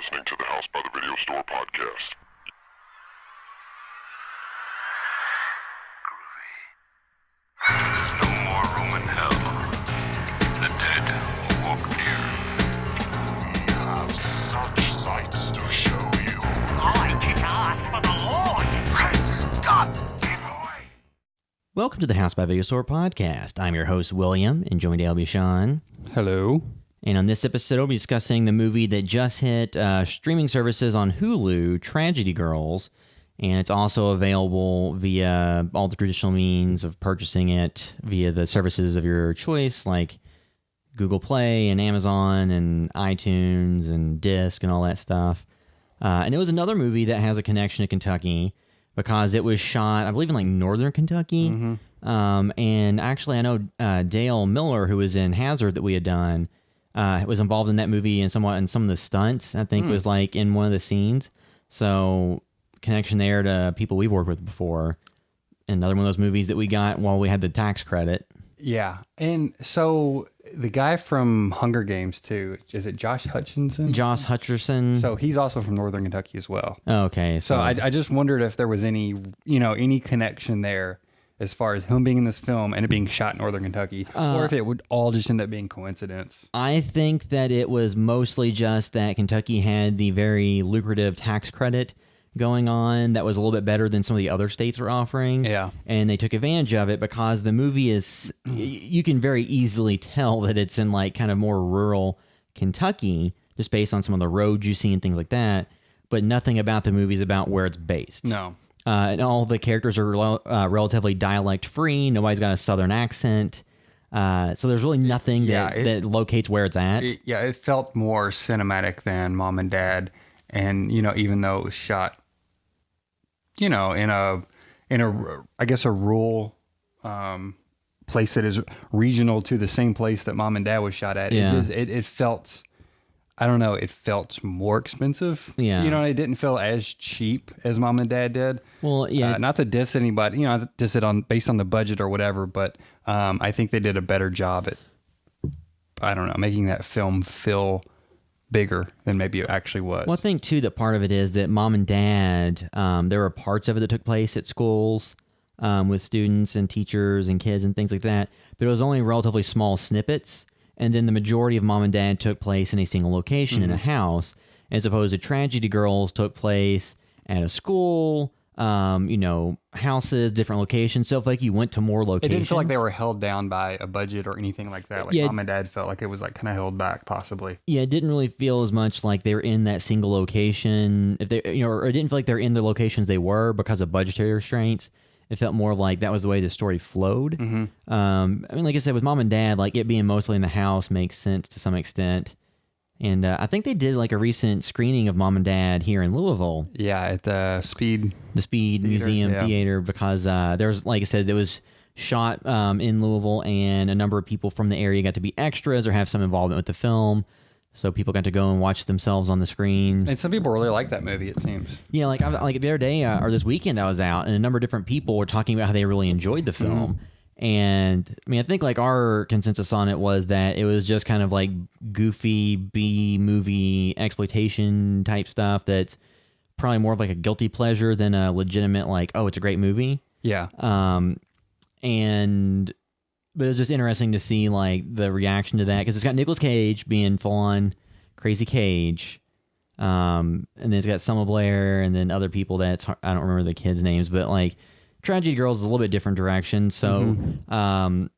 listening to the House by the Video Store podcast. There's no more room in hell. The dead will walk near. We have such sights to show you. I kick ass for the Lord! Praise God! Give away! Welcome to the House by Video Store podcast. I'm your host, William, and joined by Sean. Hello. And on this episode, we'll be discussing the movie that just hit streaming services on Hulu, Tragedy Girls. And it's also available via all the traditional means of purchasing it via the services of your choice, like Google Play and Amazon and iTunes and Disc and all that stuff. And it was another movie that has a connection to Kentucky because it was shot, I believe, in like northern Kentucky. Mm-hmm. And actually, I know Dale Miller, who was in Hazard that we had done, was involved in that movie and somewhat in some of the stunts. I think was like in one of the scenes. So connection there to people we've worked with before. Another one of those movies that we got while we had the tax credit. Yeah. And so the guy from Hunger Games too, is it Josh Hutcherson? Josh Hutcherson. So he's also from Northern Kentucky as well. Okay. So I just wondered if there was any connection there as far as him being in this film and it being shot in Northern Kentucky, or if it would all just end up being coincidence. I think that it was mostly just that Kentucky had the very lucrative tax credit going on that was a little bit better than some of the other states were offering. Yeah. And they took advantage of it because the movie is, you can very easily tell that it's in like kind of more rural Kentucky, just based on some of the roads you see and things like that. But nothing about the movie is about where it's based. No. And all the characters are relatively dialect free. Nobody's got a southern accent. So there's really nothing that locates where it's at. It felt more cinematic than Mom and Dad. And, even though it was shot, in a I guess a rural place that is regional to the same place that Mom and Dad was shot at. Yeah. It felt, I don't know, it felt more expensive. Yeah. It didn't feel as cheap as Mom and Dad did. Well, yeah. Not to diss anybody, not diss it based on the budget or whatever, but I think they did a better job at, I don't know, making that film feel bigger than maybe it actually was. Well, I think, too, that part of it is that Mom and Dad, there were parts of it that took place at schools with students and teachers and kids and things like that, but it was only relatively small snippets, and then the majority of Mom and Dad took place in a single location in a house, as opposed to Tragedy Girls took place at a school, houses, different locations. So if like you went to more locations, it didn't feel like they were held down by a budget or anything like that. Like Mom and Dad felt like it was like kind of held back, possibly. Yeah, it didn't really feel as much like they were in that single location. If they, or it didn't feel like they're in the locations they were because of budgetary restraints. It felt more like that was the way the story flowed. Mm-hmm. Like I said, with Mom and Dad, like it being mostly in the house makes sense to some extent. And I think they did like a recent screening of Mom and Dad here in Louisville. Yeah, at the Speed Theater, Museum Theater, because there's, like I said, it was shot in Louisville, and a number of people from the area got to be extras or have some involvement with the film. So people got to go and watch themselves on the screen. And some people really like that movie, it seems. Yeah, like the other day or this weekend I was out, and a number of different people were talking about how they really enjoyed the film. Mm-hmm. And I think like our consensus on it was that it was just kind of like goofy B-movie exploitation type stuff that's probably more of like a guilty pleasure than a legitimate like, oh, it's a great movie. Yeah. But it was just interesting to see like the reaction to that, because it's got Nicolas Cage being full on crazy Cage. And then it's got Selma Blair and then other people I don't remember the kids' names, but like Tragedy Girls is a little bit different direction. So, but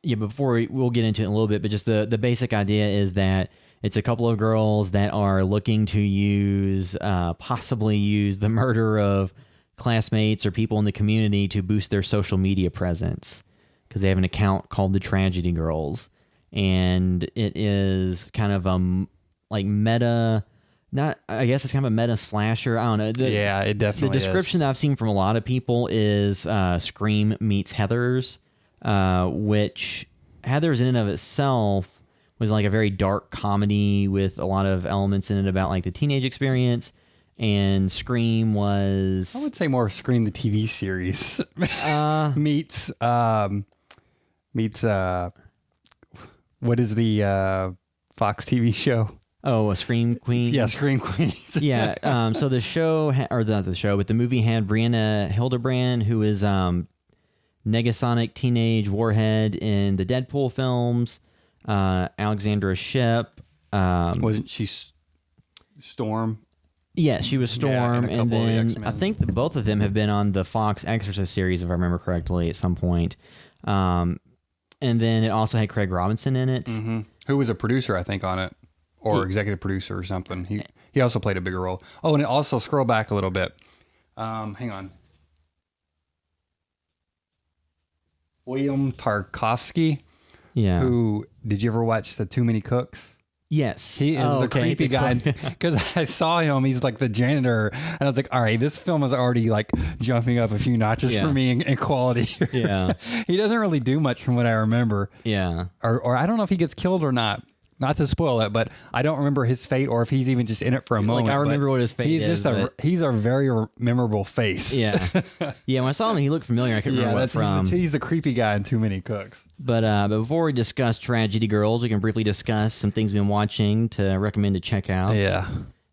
before we'll get into it in a little bit, but just the basic idea is that it's a couple of girls that are looking to possibly use the murder of classmates or people in the community to boost their social media presence, because they have an account called the Tragedy Girls, and it is kind of like meta. I guess it's kind of a meta slasher. I don't know. It definitely is. The description that I've seen from a lot of people is Scream meets Heathers, which Heathers in and of itself was like a very dark comedy with a lot of elements in it about like the teenage experience, and Scream was... I would say more Scream the TV series meets what is the Fox TV show? Oh, a Scream Queen. Yeah, Scream Queens. Yeah. So the show, not the show, but the movie had Brianna Hildebrand, who is Negasonic Teenage Warhead in the Deadpool films. Alexandra Shipp. Wasn't she Storm? Yeah, she was Storm, Yeah, and a and couple of the then X-Men. I think that both of them have been on the Fox Exorcist series, if I remember correctly, at some point. And then it also had Craig Robinson in it. Mm-hmm. Who was a producer, I think, on it, or executive producer or something. He also played a bigger role. Oh, and it also scroll back a little bit. Hang on. William Tarkovsky. Yeah. Who did you ever watch The Too Many Cooks? Yes. He is the creepy guy. Because I saw him, he's like the janitor, and I was like, all right, this film is already like jumping up a few notches for me in quality. Yeah. He doesn't really do much from what I remember. Yeah. Or I don't know if he gets killed or not. Not to spoil it, but I don't remember his fate or if he's even just in it for a moment. I remember what his fate is. He's a very memorable face. Yeah. Yeah, when I saw him, he looked familiar. I couldn't remember what from. He's the creepy guy in Too Many Cooks. But before we discuss Tragedy Girls, we can briefly discuss some things we've been watching to recommend to check out. Yeah.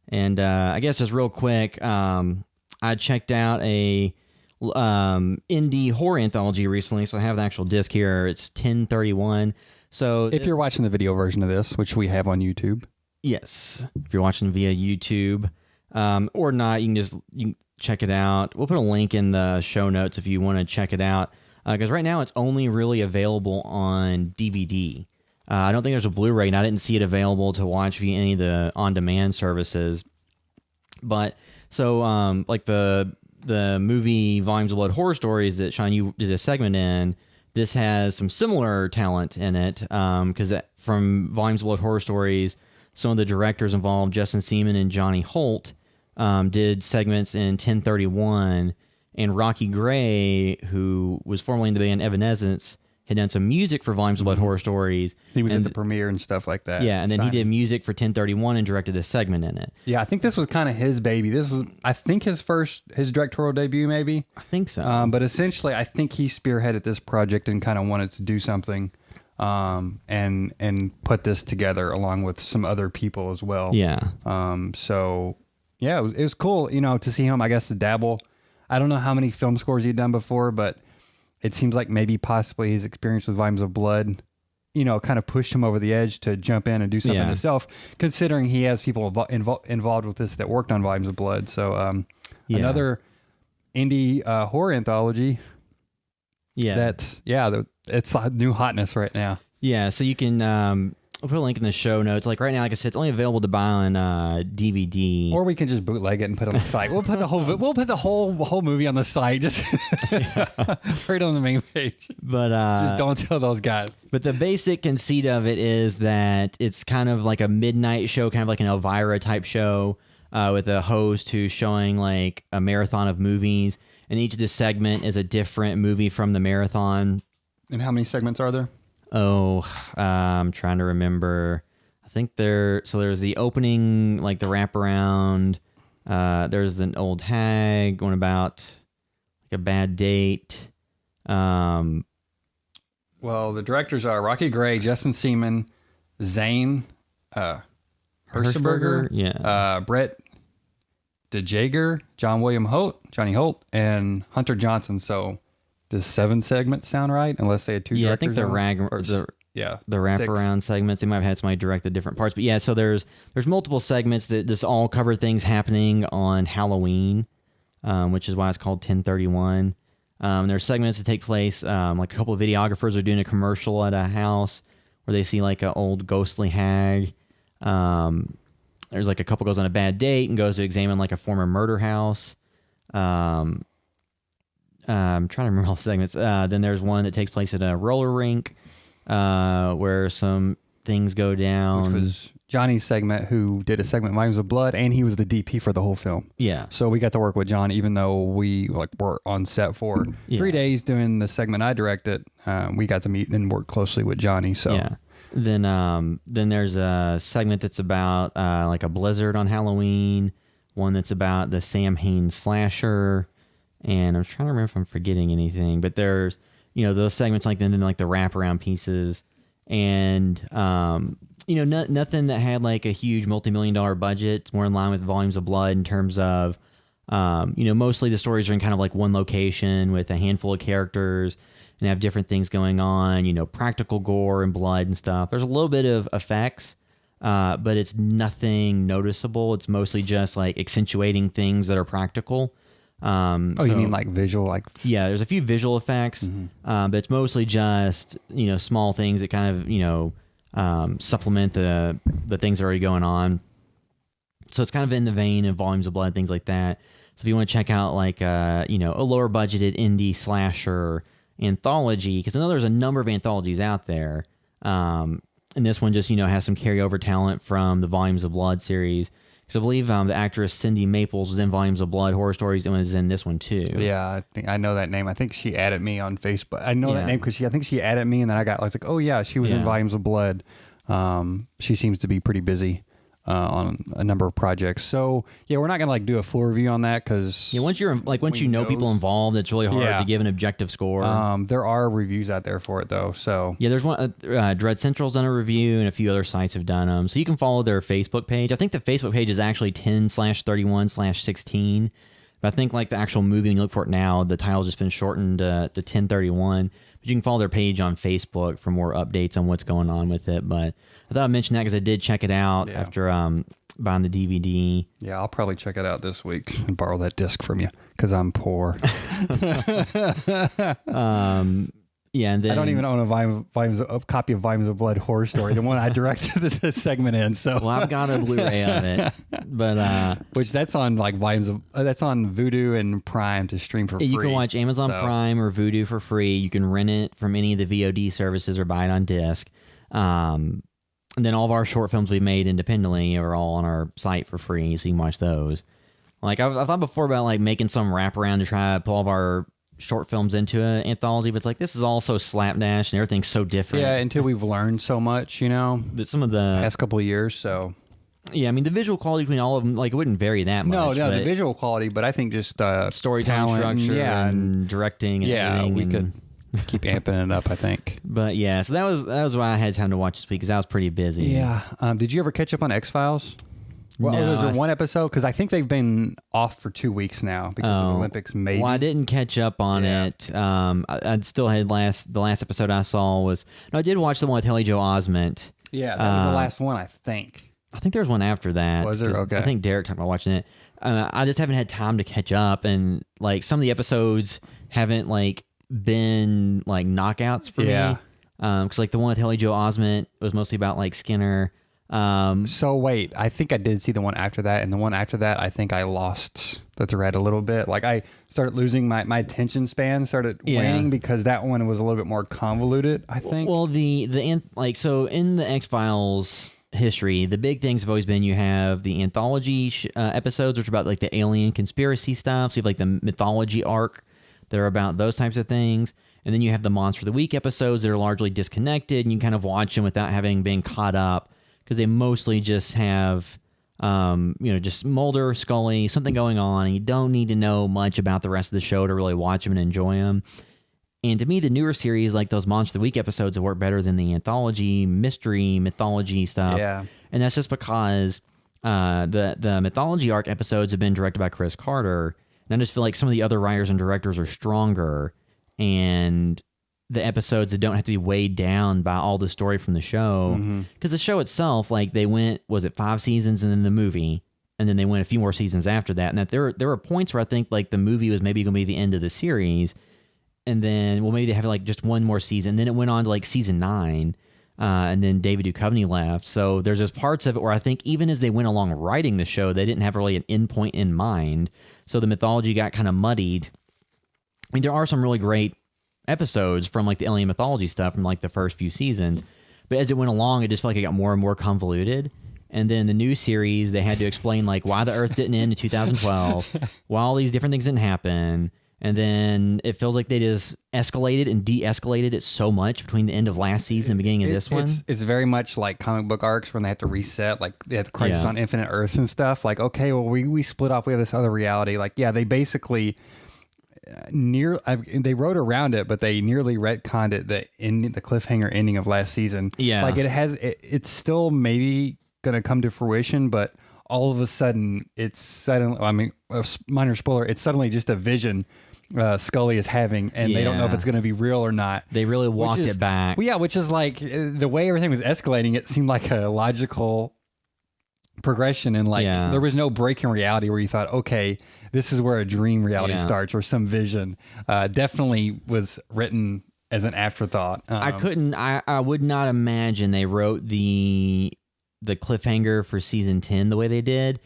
And I guess just real quick, I checked out a indie horror anthology recently, so I have the actual disc here. It's 1031. So if you're watching the video version of this, which we have on YouTube. Yes. If you're watching via YouTube or not, you can check it out. We'll put a link in the show notes if you want to check it out. Because right now it's only really available on DVD. I don't think there's a Blu-ray, and I didn't see it available to watch via any of the on-demand services. But so like the movie Volumes of Blood Horror Stories that Sean, you did a segment in, this has some similar talent in it because from Volumes of Blood Horror Stories, some of the directors involved, Justin Seaman and Johnny Holt, did segments in 1031, and Rocky Gray, who was formerly in the band Evanescence, had done some music for Volumes of Blood Horror Stories. He was at the premiere and stuff like that. Yeah, and then he did music for 1031 and directed a segment in it. Yeah, I think this was kind of his baby. This was, I think, his directorial debut, maybe. I think so. But essentially, I think he spearheaded this project and kind of wanted to do something and put this together along with some other people as well. Yeah. So, yeah, it was cool, to see him, I guess, dabble. I don't know how many film scores he'd done before, but it seems like maybe possibly his experience with Volumes of Blood, kind of pushed him over the edge to jump in and do something himself, considering he has people involved with this that worked on Volumes of Blood. So another indie horror anthology. Yeah. It's a new hotness right now. Yeah, so you can... I'll put a link in the show notes. Like right now, like I said, it's only available to buy on DVD. Or we can just bootleg it and put it on the site. We'll put the whole movie on the site, just right on the main page. But just don't tell those guys. But the basic conceit of it is that it's kind of like a midnight show, kind of like an Elvira type show, with a host who's showing like a marathon of movies, and each of the segment is a different movie from the marathon. And how many segments are there? Oh, I'm trying to remember. I think there's the opening, like the wraparound. There's an old hag, one about like a bad date. Well, the directors are Rocky Gray, Justin Seaman, Zane Hershberger, Brett DeJager, Johnny Holt, and Hunter Johnson. So does 7 segments sound right? Unless they had 2 directors. I think the wraparound segments, they might have had somebody direct the different parts. But yeah, so there's multiple segments that just all cover things happening on Halloween, which is why it's called 1031. There's segments that take place, like a couple of videographers are doing a commercial at a house where they see like an old ghostly hag. There's like a couple goes on a bad date and goes to examine like a former murder house. I'm trying to remember all the segments. Then there's one that takes place at a roller rink where some things go down. Which was Johnny's segment, who did a segment, Volumes of Blood, and he was the DP for the whole film. Yeah. So we got to work with John, even though we were on set for 3 days doing the segment I directed. We got to meet and work closely with Johnny. So yeah. Then there's a segment that's about like a blizzard on Halloween. One that's about the Sam Hain slasher. And I'm trying to remember if I'm forgetting anything, but there's, those segments like then like the wraparound pieces. And nothing that had like a huge multi-million-dollar budget. It's more in line with Volumes of Blood in terms of, mostly the stories are in kind of like one location with a handful of characters and have different things going on, practical gore and blood and stuff. There's a little bit of effects, but it's nothing noticeable. It's mostly just like accentuating things that are practical. You mean like visual? Yeah, there's a few visual effects, but it's mostly just, small things that kind of, supplement the things that are already going on. So it's kind of in the vein of Volumes of Blood, things like that. So if you want to check out like, a lower budgeted indie slasher anthology, because I know there's a number of anthologies out there. And this one just, has some carryover talent from the Volumes of Blood series. Because I believe the actress Cindy Maples was in Volumes of Blood Horror Stories and was in this one too. Yeah, I know that name. I think she added me on Facebook. I know that name because I think she added me, and then I was like, oh yeah, she was in Volumes of Blood. She seems to be pretty busy on a number of projects. So yeah, we're not gonna like do a full review on that because once you know people involved, it's really hard to give an objective score. There are reviews out there for it though. So yeah, there's one. Dread Central's done a review, and a few other sites have done them. So you can follow their Facebook page. I think the Facebook page is actually 10/31/16. But I think like the actual movie, when you look for it now, the title's just been shortened to 10/31. But you can follow their page on Facebook for more updates on what's going on with it. But I thought I'd mention that because I did check it out after buying the DVD. Yeah, I'll probably check it out this week and borrow that disc from you because I'm poor. Yeah, and then I don't even own a copy of Volumes of Blood Horror Story, the one I directed this segment in. So well, I've got a Blu-ray of it, but which that's on like that's on Vudu and Prime to stream for free. You can watch Amazon Prime or Vudu for free. You can rent it from any of the VOD services or buy it on disc. And then all of our short films we made independently are all on our site for free, so you can watch those. Like I thought before about like making some wraparound to try to pull all of our short films into an anthology, but it's like this is all so slapdash and everything's so different. Yeah, until we've learned so much, that some of the past couple of years. So yeah, I mean the visual quality between all of them, like it wouldn't vary that much. No, the visual quality, but I think just storytelling structure, and directing, and editing, we could keep amping it up. I think. But yeah, so that was why I had time to watch this week because I was pretty busy. Yeah. Did you ever catch up on X-Files? Well, no, there's one episode because I think they've been off for 2 weeks now because of the Olympics. Maybe. Well, I didn't catch up on it. I still had the last episode I saw was I did watch the one with Haley Joel Osment. Yeah, that was the last one, I think. I think there was one after that. Was there? Okay. I think Derek talked about watching it. I just haven't had time to catch up, and like some of the episodes haven't like been like knockouts for me. Because like the one with Haley Joel Osment was mostly about like Skinner. So wait, I think I did see the one after that, and the one after that, I think I lost the thread a little bit. Like I started losing my attention span, started waning because that one was a little bit more convoluted, I think. Well, so in the X-Files history, the big things have always been you have the anthology episodes, which are about like the alien conspiracy stuff. So you have like the mythology arc that are about those types of things. And then you have the Monster of the Week episodes that are largely disconnected, and you kind of watch them without having been caught up. Because they mostly just have, just Mulder, Scully, something going on, and you don't need to know much about the rest of the show to really watch them and enjoy them. And to me, the newer series, like those Monster of the Week episodes, have worked better than the anthology, mythology stuff. Yeah. And that's just because the mythology arc episodes have been directed by Chris Carter, and I just feel like some of the other writers and directors are stronger, and the episodes that don't have to be weighed down by all the story from the show. Because the show itself, like they went, was it 5 seasons and then the movie, and then they went a few more seasons after that. And that there were points where I think like the movie was maybe going to be the end of the series, and then maybe they have like just one more season. Then it went on to like season 9, and then David Duchovny left. So there's just parts of it where I think even as they went along writing the show, they didn't have really an end point in mind. So the mythology got kind of muddied. I mean, there are some really great episodes from like the alien mythology stuff from like the first few seasons, but as it went along, it just felt like it got more and more convoluted. And then the new series, they had to explain like why the Earth didn't end in 2012, why all these different things didn't happen, and then it feels like they just escalated and de-escalated it so much between the end of last season and the beginning of this one. It's very much like comic book arcs when they have to reset, like they have the Crisis on Infinite Earths and stuff. Like, okay, well we split off, we have this other reality. Like, yeah, they basically they wrote around it, but they nearly retconned it. The cliffhanger ending of last season. Yeah. Like it's still maybe going to come to fruition, but all of a sudden I mean, a minor spoiler, it's suddenly just a vision Scully is having, and they don't know if it's going to be real or not. They really walked it back. Well, yeah, which is like the way everything was escalating, it seemed like a logical progression, and like there was no break in reality where you thought, okay, this is where a dream reality starts or some vision. Definitely was written as an afterthought. I would not imagine they wrote the cliffhanger for season 10 the way they did,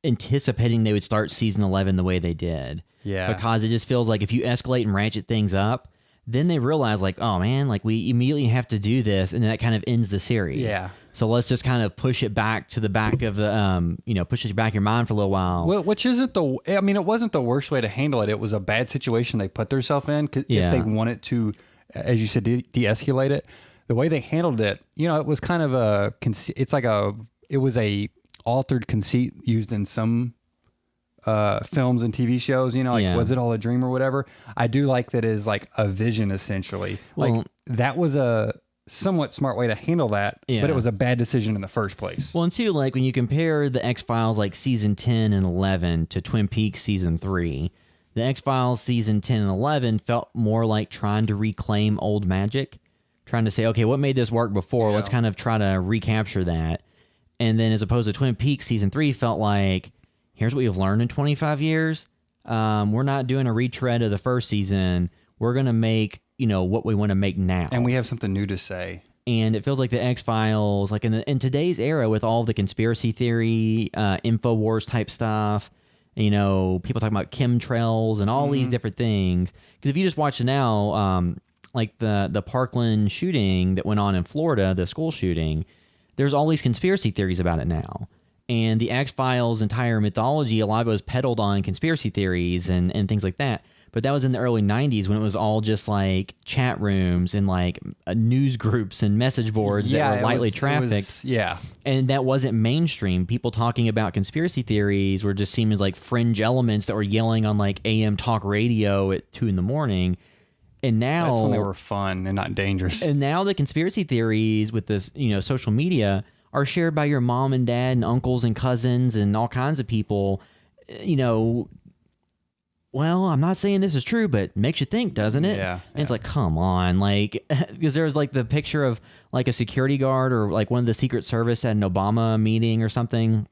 anticipating they would start season 11 the way they did. Yeah. Because it just feels like if you escalate and ratchet things up, then they realize like, oh man, like we immediately have to do this, and that kind of ends the series. Yeah. So let's just kind of push it back to the back of the, push it back your mind for a little while. Well, which isn't it wasn't the worst way to handle it. It was a bad situation they put themselves in. If they wanted to, as you said, de-escalate it, the way they handled it, it was kind of it was a altered conceit used in some films and TV shows, was it all a dream or whatever? I do like that is like a vision essentially. Well, like that was a somewhat smart way to handle that, but it was a bad decision in the first place. Well, and two, like when you compare the X-Files like season 10 and 11 to Twin Peaks season 3, the X-Files season 10 and 11 felt more like trying to reclaim old magic, trying to say, okay, what made this work before? Let's kind of try to recapture that. And then as opposed to Twin Peaks season 3 felt like, here's what we've learned in 25 years. We're not doing a retread of the first season. We're going to make, what we want to make now. And we have something new to say. And it feels like the X-Files, like in today's era with all the conspiracy theory, InfoWars type stuff, people talking about chemtrails and all these different things. Because if you just watch now, like the Parkland shooting that went on in Florida, the school shooting, there's all these conspiracy theories about it now. And the X-Files' entire mythology, a lot of it was peddled on conspiracy theories and things like that. But that was in the early 90s when it was all just like chat rooms and like news groups and message boards that were lightly trafficked. And that wasn't mainstream. People talking about conspiracy theories were just seen as like fringe elements that were yelling on like AM talk radio at 2 a.m. And now that's when they were fun and not dangerous. And now the conspiracy theories with this, social media are shared by your mom and dad and uncles and cousins and all kinds of people, well, I'm not saying this is true, but makes you think, doesn't it? Yeah. And it's like, come on, like, because there was like the picture of like a security guard or like one of the Secret Service at an Obama meeting or something.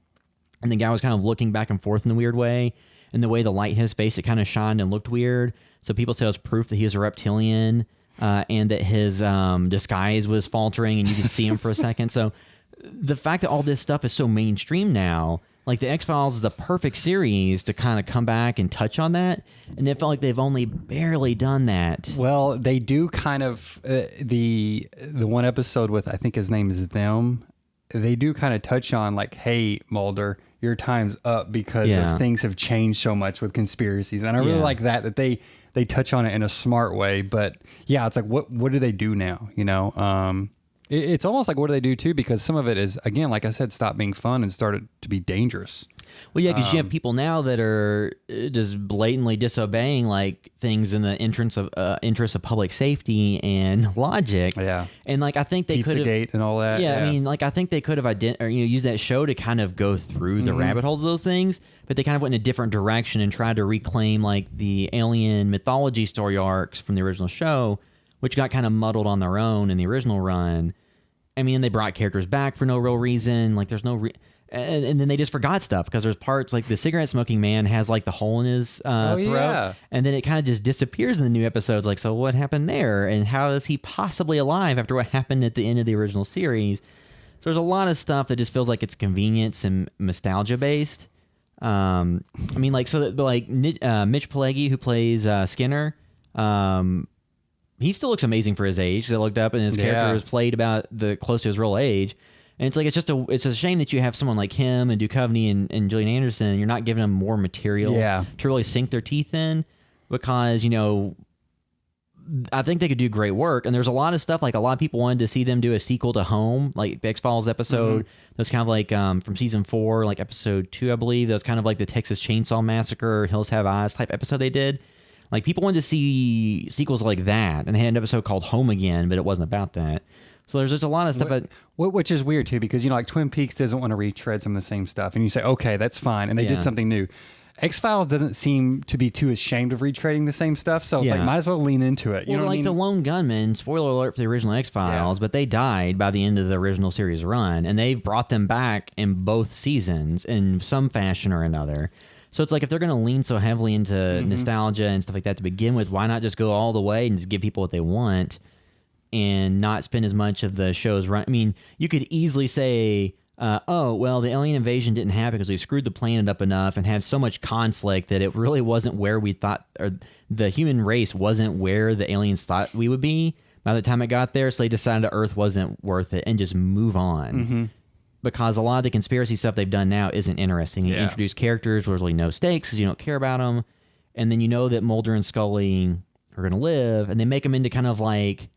And the guy was kind of looking back and forth in a weird way. And the way the light hit his face, it kind of shined and looked weird. So people said it was proof that he was a reptilian and that his disguise was faltering and you could see him for a second. So the fact that all this stuff is so mainstream now, like the X-Files is the perfect series to kind of come back and touch on that. And it felt like they've only barely done that. Well, they do kind of, the one episode with, I think his name is Them, they do kind of touch on like, hey, Mulder, your time's up because of things have changed so much with conspiracies. And I really like that they touch on it in a smart way. But yeah, it's like, what do they do now? It's almost like what do they do too? Because some of it is, again, like I said, stopped being fun and started to be dangerous. Well, yeah, because you have people now that are just blatantly disobeying like things in the interest of public safety and logic. Yeah, and like I think they could have Pizzagate and all that. Yeah, I mean, like I think they could have used that show to kind of go through the rabbit holes of those things, but they kind of went in a different direction and tried to reclaim like the alien mythology story arcs from the original show, which got kind of muddled on their own in the original run. I mean, they brought characters back for no real reason. Like, there's no and then they just forgot stuff because there's parts like the cigarette smoking man has like the hole in his throat, and then it kind of just disappears in the new episodes. Like, so what happened there, and how is he possibly alive after what happened at the end of the original series? So there's a lot of stuff that just feels like it's convenience and nostalgia based. I mean, like Mitch Pileggi, who plays Skinner. He still looks amazing for his age. I looked up and his character was played about close to his real age. And it's like, it's a shame that you have someone like him and Duchovny and Gillian Anderson, and you're not giving them more material to really sink their teeth in, because, I think they could do great work. And there's a lot of stuff, like a lot of people wanted to see them do a sequel to Home, like the X-Files episode. That's kind of like from season 4, like episode 2, I believe. That was kind of like the Texas Chainsaw Massacre, Hills Have Eyes type episode they did. Like, people wanted to see sequels like that, and they had an episode called Home Again, but it wasn't about that. So there's just a lot of stuff. Which is weird, too, because, like Twin Peaks doesn't want to retread some of the same stuff. And you say, okay, that's fine. And they did something new. X-Files doesn't seem to be too ashamed of retreading the same stuff. So it's like, might as well lean into it. You know what I mean? The Lone Gunmen, spoiler alert for the original X-Files, but they died by the end of the original series run. And they've brought them back in both seasons in some fashion or another. So it's like, if they're going to lean so heavily into nostalgia and stuff like that to begin with, why not just go all the way and just give people what they want and not spend as much of the show's run? I mean, you could easily say, oh, well, the alien invasion didn't happen because we screwed the planet up enough and had so much conflict that it really wasn't where we thought, or the human race wasn't where the aliens thought we would be by the time it got there. So they decided the Earth wasn't worth it and just move on. Because a lot of the conspiracy stuff they've done now isn't interesting. You introduce characters where there's really no stakes because you don't care about them. And then you know that Mulder and Scully are going to live, and they make them into kind of like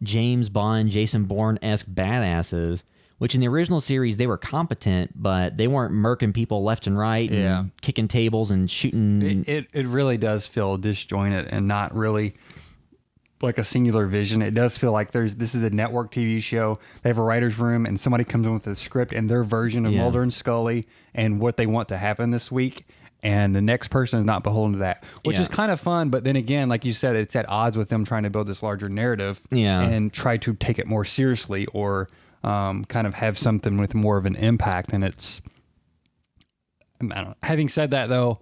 James Bond, Jason Bourne-esque badasses, which in the original series, they were competent, but they weren't murking people left and right and kicking tables and shooting. It really does feel disjointed and not really like a singular vision. It does feel like this is a network TV show. They have a writer's room and somebody comes in with a script and their version of Mulder and Scully and what they want to happen this week. And the next person is not beholden to that, which is kind of fun. But then again, like you said, it's at odds with them trying to build this larger narrative and try to take it more seriously or kind of have something with more of an impact. And it's, I don't know. Having said that, though,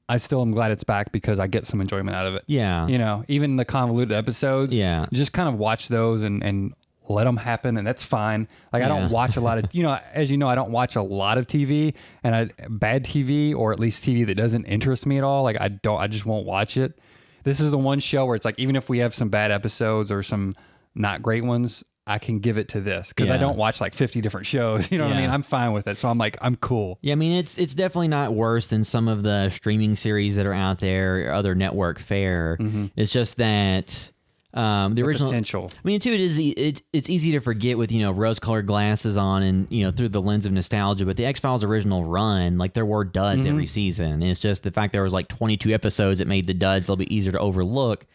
I still am glad it's back because I get some enjoyment out of it. Yeah. You know, even the convoluted episodes. Yeah. Just kind of watch those and let them happen, and that's fine. Like, I don't watch a lot of, as you know, I don't watch a lot of TV, and bad TV, or at least TV that doesn't interest me at all. Like, I just won't watch it. This is the one show where it's like, even if we have some bad episodes or some not great ones, I can give it to this because I don't watch like 50 different shows. You know what I mean? I'm fine with it. So I'm like, I'm cool. Yeah, I mean, it's definitely not worse than some of the streaming series that are out there or other network fare. It's just that the original potential. I mean, too, it's easy to forget with rose-colored glasses on and through the lens of nostalgia. But the X-Files original run, like, there were duds every season. And it's just the fact there was like 22 episodes that made the duds a little bit easier to overlook.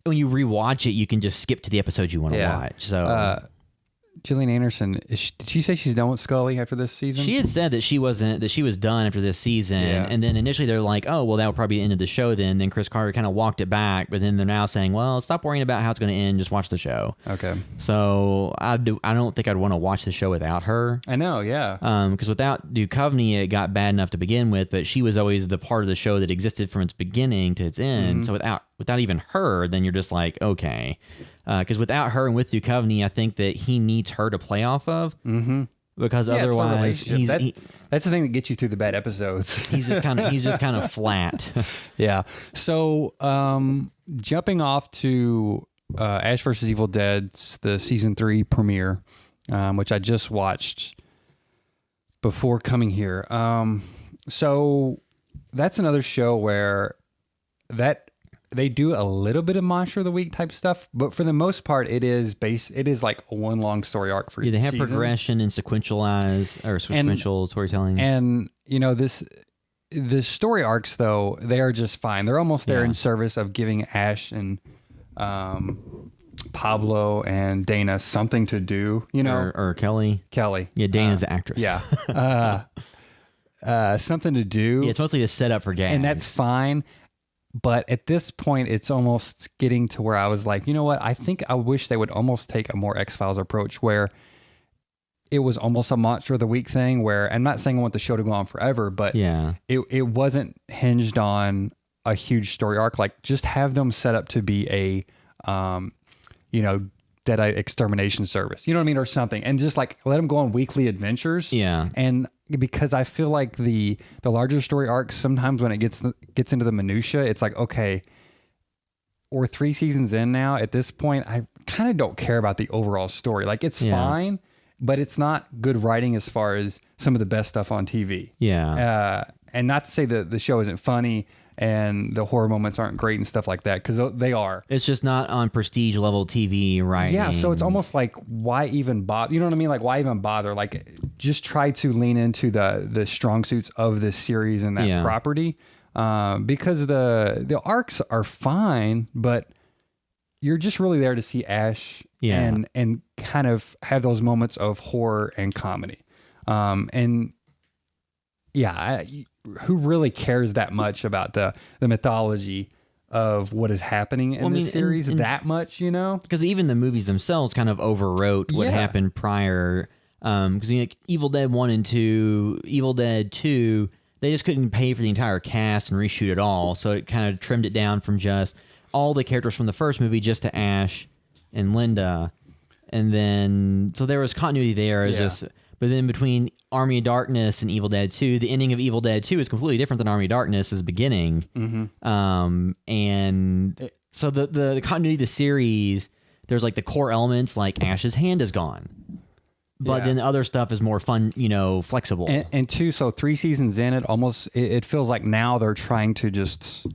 When you rewatch it, you can just skip to the episodes you want to watch. So, Gillian Anderson, did she say she's done with Scully after this season? She had said that she was done after this season, and then initially they're like, "Oh, well, that will probably be the end of the show." Then Chris Carter kind of walked it back, but then they're now saying, "Well, stop worrying about how it's going to end. Just watch the show." Okay. So I don't think I'd want to watch the show without her. I know, yeah. Because without Duchovny, it got bad enough to begin with, but she was always the part of the show that existed from its beginning to its end. So without even her, then you're just like, okay. Because without her and with Duchovny, I think that he needs her to play off of. Because otherwise, that's the thing that gets you through the bad episodes. he's just kind of flat. Yeah. So jumping off to Ash vs. Evil Dead's the season 3 premiere, which I just watched before coming here. So that's another show where they do a little bit of Monster of the Week type stuff, but for the most part, it is like a one long story arc for each they have season. progression and sequential storytelling. And the story arcs, though, they are just fine. They're almost there in service of giving Ash and Pablo and Dana something to do. Or Kelly. Yeah, Dana's the actress. Yeah. Something to do. Yeah, it's mostly a setup for gags. And that's fine. But at this point, it's almost getting to where I was like, you know what? I think I wish they would almost take a more X-Files approach where it was almost a Monster of the Week thing where, I'm not saying I want the show to go on forever, but it wasn't hinged on a huge story arc. Like, just have them set up to be a, Deadite extermination service, you know what I mean? Or something. And just like let them go on weekly adventures. Yeah. And because I feel like the larger story arcs, sometimes when it gets into the minutia, it's like, okay, we're 3 seasons in now. At this point, I kind of don't care about the overall story. Like, it's fine, but it's not good writing as far as some of the best stuff on TV. Yeah. And not to say that the show isn't funny and the horror moments aren't great and stuff like that, because they are. It's just not on prestige level TV writing. Yeah, so it's almost like, why even bother? You know what I mean? Like, why even bother? Like, just try to lean into the strong suits of this series and that property. because the arcs are fine, but you're just really there to see Ash and kind of have those moments of horror and comedy. And yeah, who really cares that much about the mythology of what is happening in this series that much, you know? Because even the movies themselves kind of overwrote what happened prior. Because like Evil Dead 1 and 2, Evil Dead 2, they just couldn't pay for the entire cast and reshoot it all. So it kind of trimmed it down from just all the characters from the first movie just to Ash and Linda. And then, so there was continuity there. It was just, but then between Army of Darkness and Evil Dead 2, the ending of Evil Dead 2 is completely different than Army of Darkness's beginning. And so the continuity of the series, there's like the core elements, like Ash's hand is gone. But then the other stuff is more fun, you know, flexible. And two, so 3 seasons in, it feels like now they're trying to just,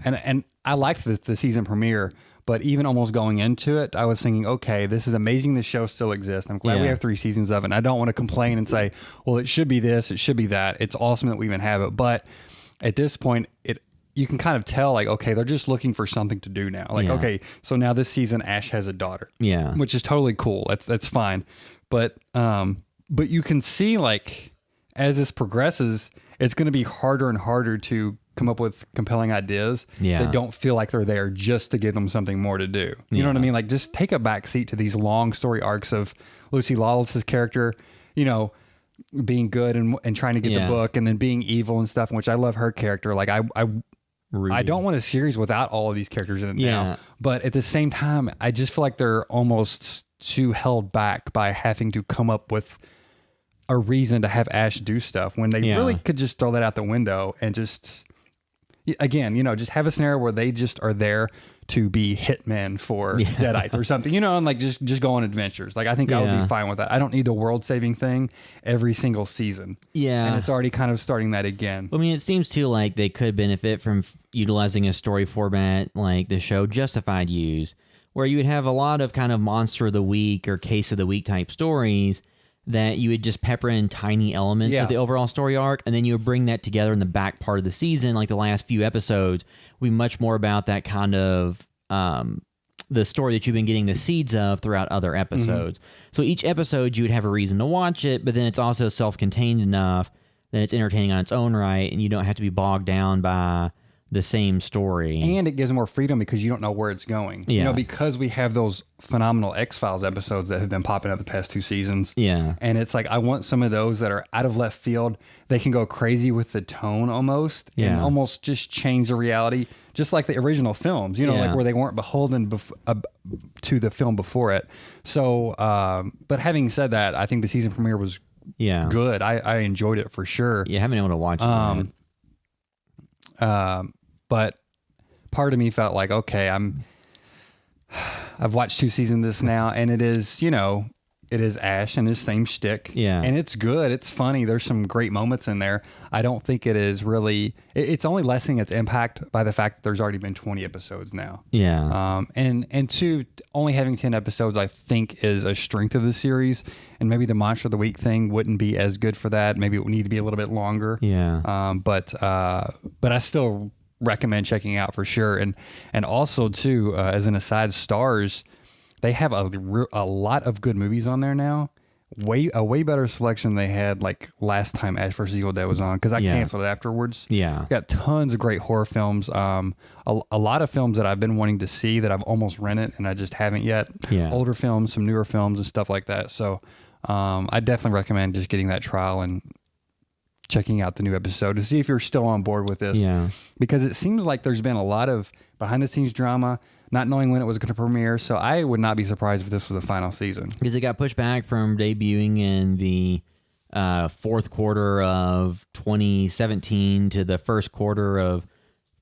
and I liked the season premiere, but even almost going into it, I was thinking, okay, this is amazing. The show still exists. I'm glad we have 3 seasons of it. And I don't want to complain and say, well, it should be this, it should be that. It's awesome that we even have it. But at this point, you can kind of tell, like, okay, they're just looking for something to do now. Like, okay, so now this season, Ash has a daughter. Yeah. Which is totally cool. That's fine. But you can see, like, as this progresses, it's going to be harder and harder to come up with compelling ideas that don't feel like they're there just to give them something more to do. You know what I mean? Like, just take a back seat to these long story arcs of Lucy Lawless's character, you know, being good and trying to get the book, and then being evil and stuff, which I love her character. Like, I don't want a series without all of these characters in it now. But at the same time, I just feel like they're almost too held back by having to come up with a reason to have Ash do stuff when they really could just throw that out the window and just, again, you know, just have a scenario where they just are there to be hitmen for Deadites or something, you know, and like just go on adventures. Like, I think I would be fine with that. I don't need the world saving thing every single season. Yeah. And it's already kind of starting that again. I mean, it seems too like they could benefit from utilizing a story format like the show Justified used, where you would have a lot of kind of monster of the week or case of the week type stories that you would just pepper in tiny elements of the overall story arc, and then you would bring that together in the back part of the season. Like the last few episodes, we much more about that kind of the story that you've been getting the seeds of throughout other episodes. So each episode you would have a reason to watch it, but then it's also self-contained enough that it's entertaining on its own right, and you don't have to be bogged down by the same story. And it gives more freedom because you don't know where it's going. You know, because we have those phenomenal X-Files episodes that have been popping up the past 2 seasons. Yeah. And it's like, I want some of those that are out of left field. They can go crazy with the tone almost and almost just change the reality, just like the original films, you know, like where they weren't beholden to the film before it. So, but having said that, I think the season premiere was good. I enjoyed it for sure. Yeah, I haven't been able to watch it. But part of me felt like, okay, I've watched 2 seasons of this now, and it is, you know, it is Ash and his same shtick. Yeah. And it's good. It's funny. There's some great moments in there. I don't think it is really, it's only lessening its impact by the fact that there's already been 20 episodes now. Yeah. And 2, only having 10 episodes, I think, is a strength of the series. And maybe the Monster of the Week thing wouldn't be as good for that. Maybe it would need to be a little bit longer. Yeah. But I still recommend checking out for sure. And also too, as an aside, Stars, they have a lot of good movies on there now. A way better selection than they had like last time Ash vs. Evil Dead was on, because I canceled it afterwards. Yeah, got tons of great horror films. A lot of films that I've been wanting to see that I've almost rented and I just haven't yet. Yeah, older films, some newer films and stuff like that. So I definitely recommend just getting that trial and checking out the new episode to see if you're still on board with this. Yeah, because it seems like there's been a lot of behind the scenes drama, not knowing when it was going to premiere. So I would not be surprised if this was the final season. Because it got pushed back from debuting in the fourth quarter of 2017 to the first quarter of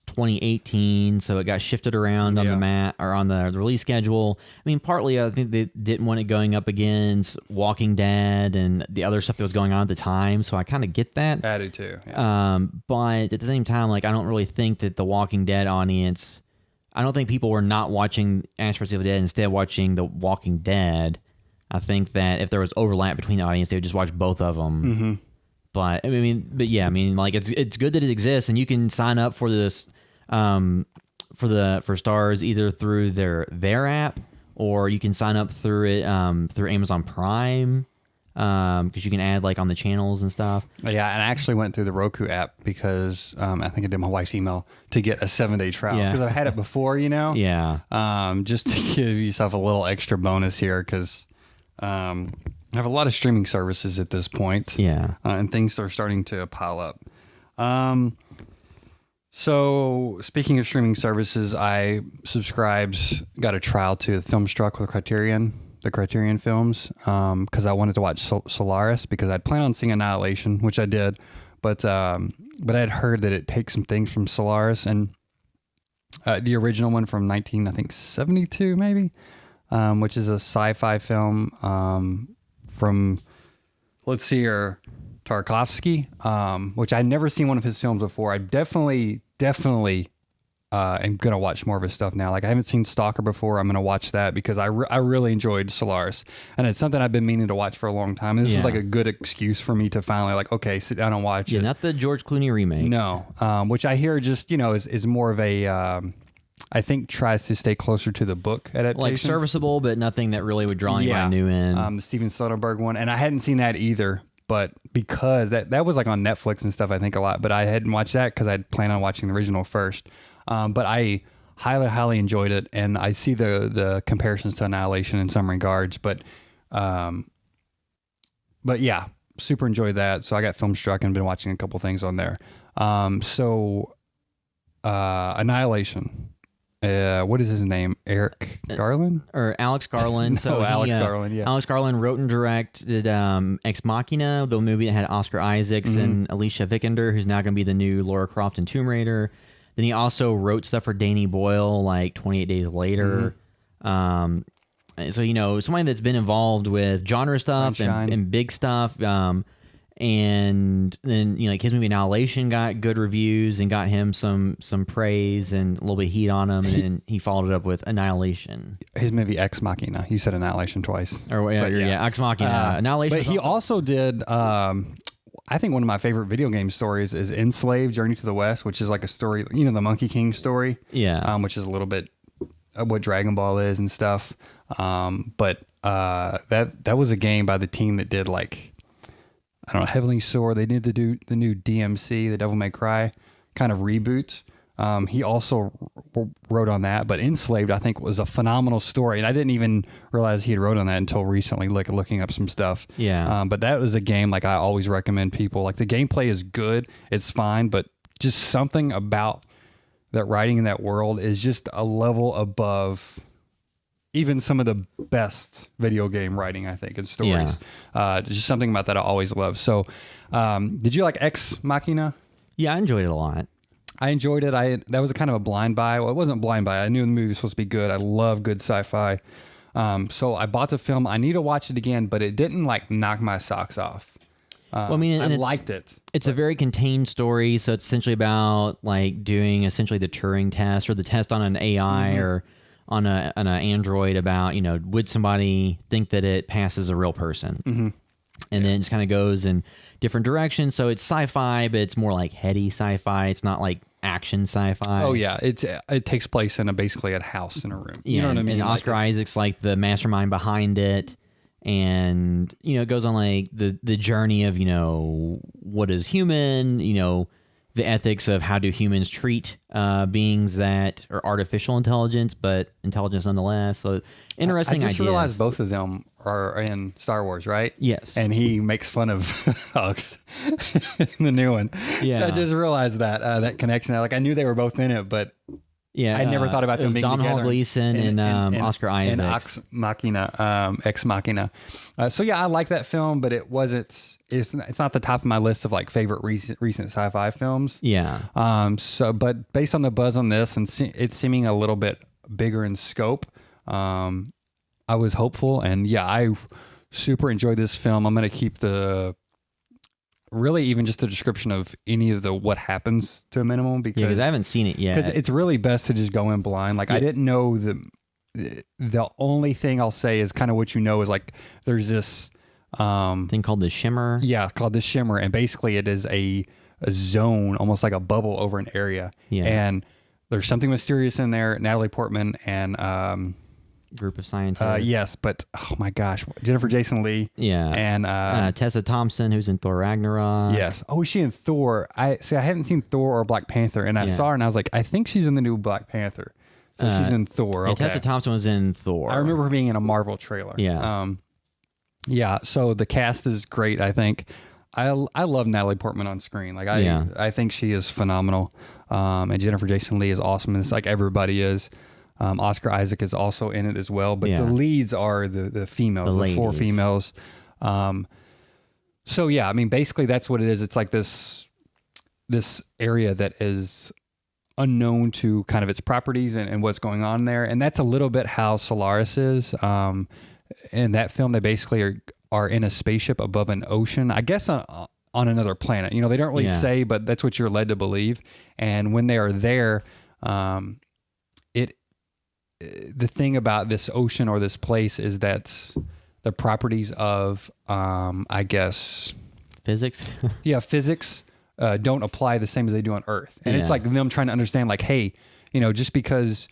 2018. So it got shifted around on the release schedule. I mean, partly I think they didn't want it going up against Walking Dead and the other stuff that was going on at the time. So I kind of get that. I do too. Yeah. But at the same time, like, I don't really think that the Walking Dead audience, I don't think people were not watching Ash vs. Evil Dead, instead watching The Walking Dead. I think that if there was overlap between the audience, they would just watch both of them. But like it's good that it exists, and you can sign up for this for Stars either through their app, or you can sign up through it through Amazon Prime, because you can add like on the channels and stuff. Yeah, and I actually went through the Roku app because I think I did my wife's email to get a 7-day trial because I've had it before, Yeah. just to give yourself a little extra bonus here because I have a lot of streaming services at this point. Yeah. And things are starting to pile up. So speaking of streaming services, I got a trial to Filmstruck with the Criterion films, because I wanted to watch Solaris because I'd planned on seeing Annihilation, which I did, but I had heard that it takes some things from Solaris and the original one from 1972 maybe, which is a sci-fi film from, let's see here, Tarkovsky, which I'd never seen one of his films before. I definitely am going to watch more of his stuff now. Like I haven't seen Stalker before. I'm going to watch that because I really enjoyed Solaris. And it's something I've been meaning to watch for a long time. This is like a good excuse for me to finally like, okay, sit down and watch it. Yeah, not the George Clooney remake. No, which I hear just, is more of a, I think tries to stay closer to the book adaptation. Like serviceable, but nothing that really would draw anybody new in. The Steven Soderbergh one. And I hadn't seen that either. But because that was like on Netflix and stuff, I think a lot. But I hadn't watched that because I'd planned on watching the original first. But I highly enjoyed it, and I see the comparisons to Annihilation in some regards. But yeah, super enjoyed that. So I got Filmstruck and been watching a couple things on there. Annihilation. What is his name? Eric Garland? Or Alex Garland. Garland, yeah. Alex Garland wrote and directed Ex Machina, the movie that had Oscar Isaacs and Alicia Vikander, who's now going to be the new Lara Croft in Tomb Raider. Then he also wrote stuff for Danny Boyle, like 28 Days Later. So, somebody that's been involved with genre stuff and big stuff. And then, like his movie Annihilation got good reviews and got him some praise and a little bit of heat on him. And then he followed it up with Annihilation. His movie Ex Machina. You said Annihilation twice. Ex Machina. Annihilation. But he also did, I think one of my favorite video game stories is Enslaved, Journey to the West, which is like a story, the Monkey King story. Yeah. Which is a little bit of what Dragon Ball is and stuff. But that was a game by the team that did like, I don't know, Heavenly Sword. They did the new DMC, the Devil May Cry kind of reboot. He also wrote on that, but Enslaved, I think, was a phenomenal story. And I didn't even realize he had wrote on that until recently, like looking up some stuff. Yeah. But that was a game, like I always recommend people, like the gameplay is good. It's fine, but just something about that writing in that world is just a level above even some of the best video game writing, I think, and stories. Just something about that I always love. So, did you like Ex Machina? Yeah, I enjoyed it a lot. I enjoyed it. That was a kind of a blind buy. Well, it wasn't blind buy. I knew the movie was supposed to be good. I love good sci-fi. So I bought the film. I need to watch it again, but it didn't like knock my socks off. Well, I mean, I liked it. It's a very contained story, so it's essentially about like doing essentially the Turing test or the test on an AI or on an android about, would somebody think that it passes a real person? And then it just kind of goes in different directions. So it's sci-fi, but it's more like heady sci-fi. It's not like action sci-fi. Oh yeah, it takes place in basically a house in a room. Yeah, You know what I mean? And Oscar Isaac's like the mastermind behind it. And, it goes on like the journey of, what is human, the ethics of how do humans treat beings that are artificial intelligence, but intelligence nonetheless. So interesting I just ideas. realized both of them are in Star Wars, right? Yes. And he makes fun of Hux in the new one. Yeah. I just realized that connection. Like I knew they were both in it, but yeah, I never thought about it them was being Don together. Hall Gleason and Oscar Isaac. And Ex Machina. So yeah, I like that film, but it wasn't. It's not the top of my list of like favorite recent sci-fi films. Yeah. But based on the buzz on this and it's seeming a little bit bigger in scope, I was hopeful, and yeah, I super enjoyed this film. I'm gonna keep really even just the description of any of what happens to a minimum because I haven't seen it yet. Because it's really best to just go in blind. Like I didn't know the only thing I'll say is kind of what is like there's this Thing called the Shimmer. Yeah, called the Shimmer, and basically it is a zone, almost like a bubble over an area. Yeah. And there's something mysterious in there. Natalie Portman and Group of scientists. yes, but oh my gosh, Jennifer Jason Leigh. Yeah. And Tessa Thompson, who's in Thor Ragnarok. yes. Oh, is she in Thor? I haven't seen Thor or Black Panther, and I saw her and I was like, I think she's in the new Black Panther. So she's in Thor. And Okay. Tessa Thompson was in Thor. I remember her being in a Marvel trailer. Yeah. Yeah. So the cast is great. I think I love Natalie Portman on screen. Like I think she is phenomenal. And Jennifer Jason Leigh is awesome. And it's like everybody is. Oscar Isaac is also in it as well. But the leads are the females, the 4 females. So yeah, I mean, basically that's what it is. It's like this area that is unknown to kind of its properties and what's going on there. And that's a little bit how Solaris is. In that film, they basically are in a spaceship above an ocean, I guess on another planet. You know, they don't really say, but that's what you're led to believe. And when they are there, the thing about this ocean or this place is that the properties of, I guess, Physics. physics don't apply the same as they do on Earth. And it's like them trying to understand, like, hey, you know, just because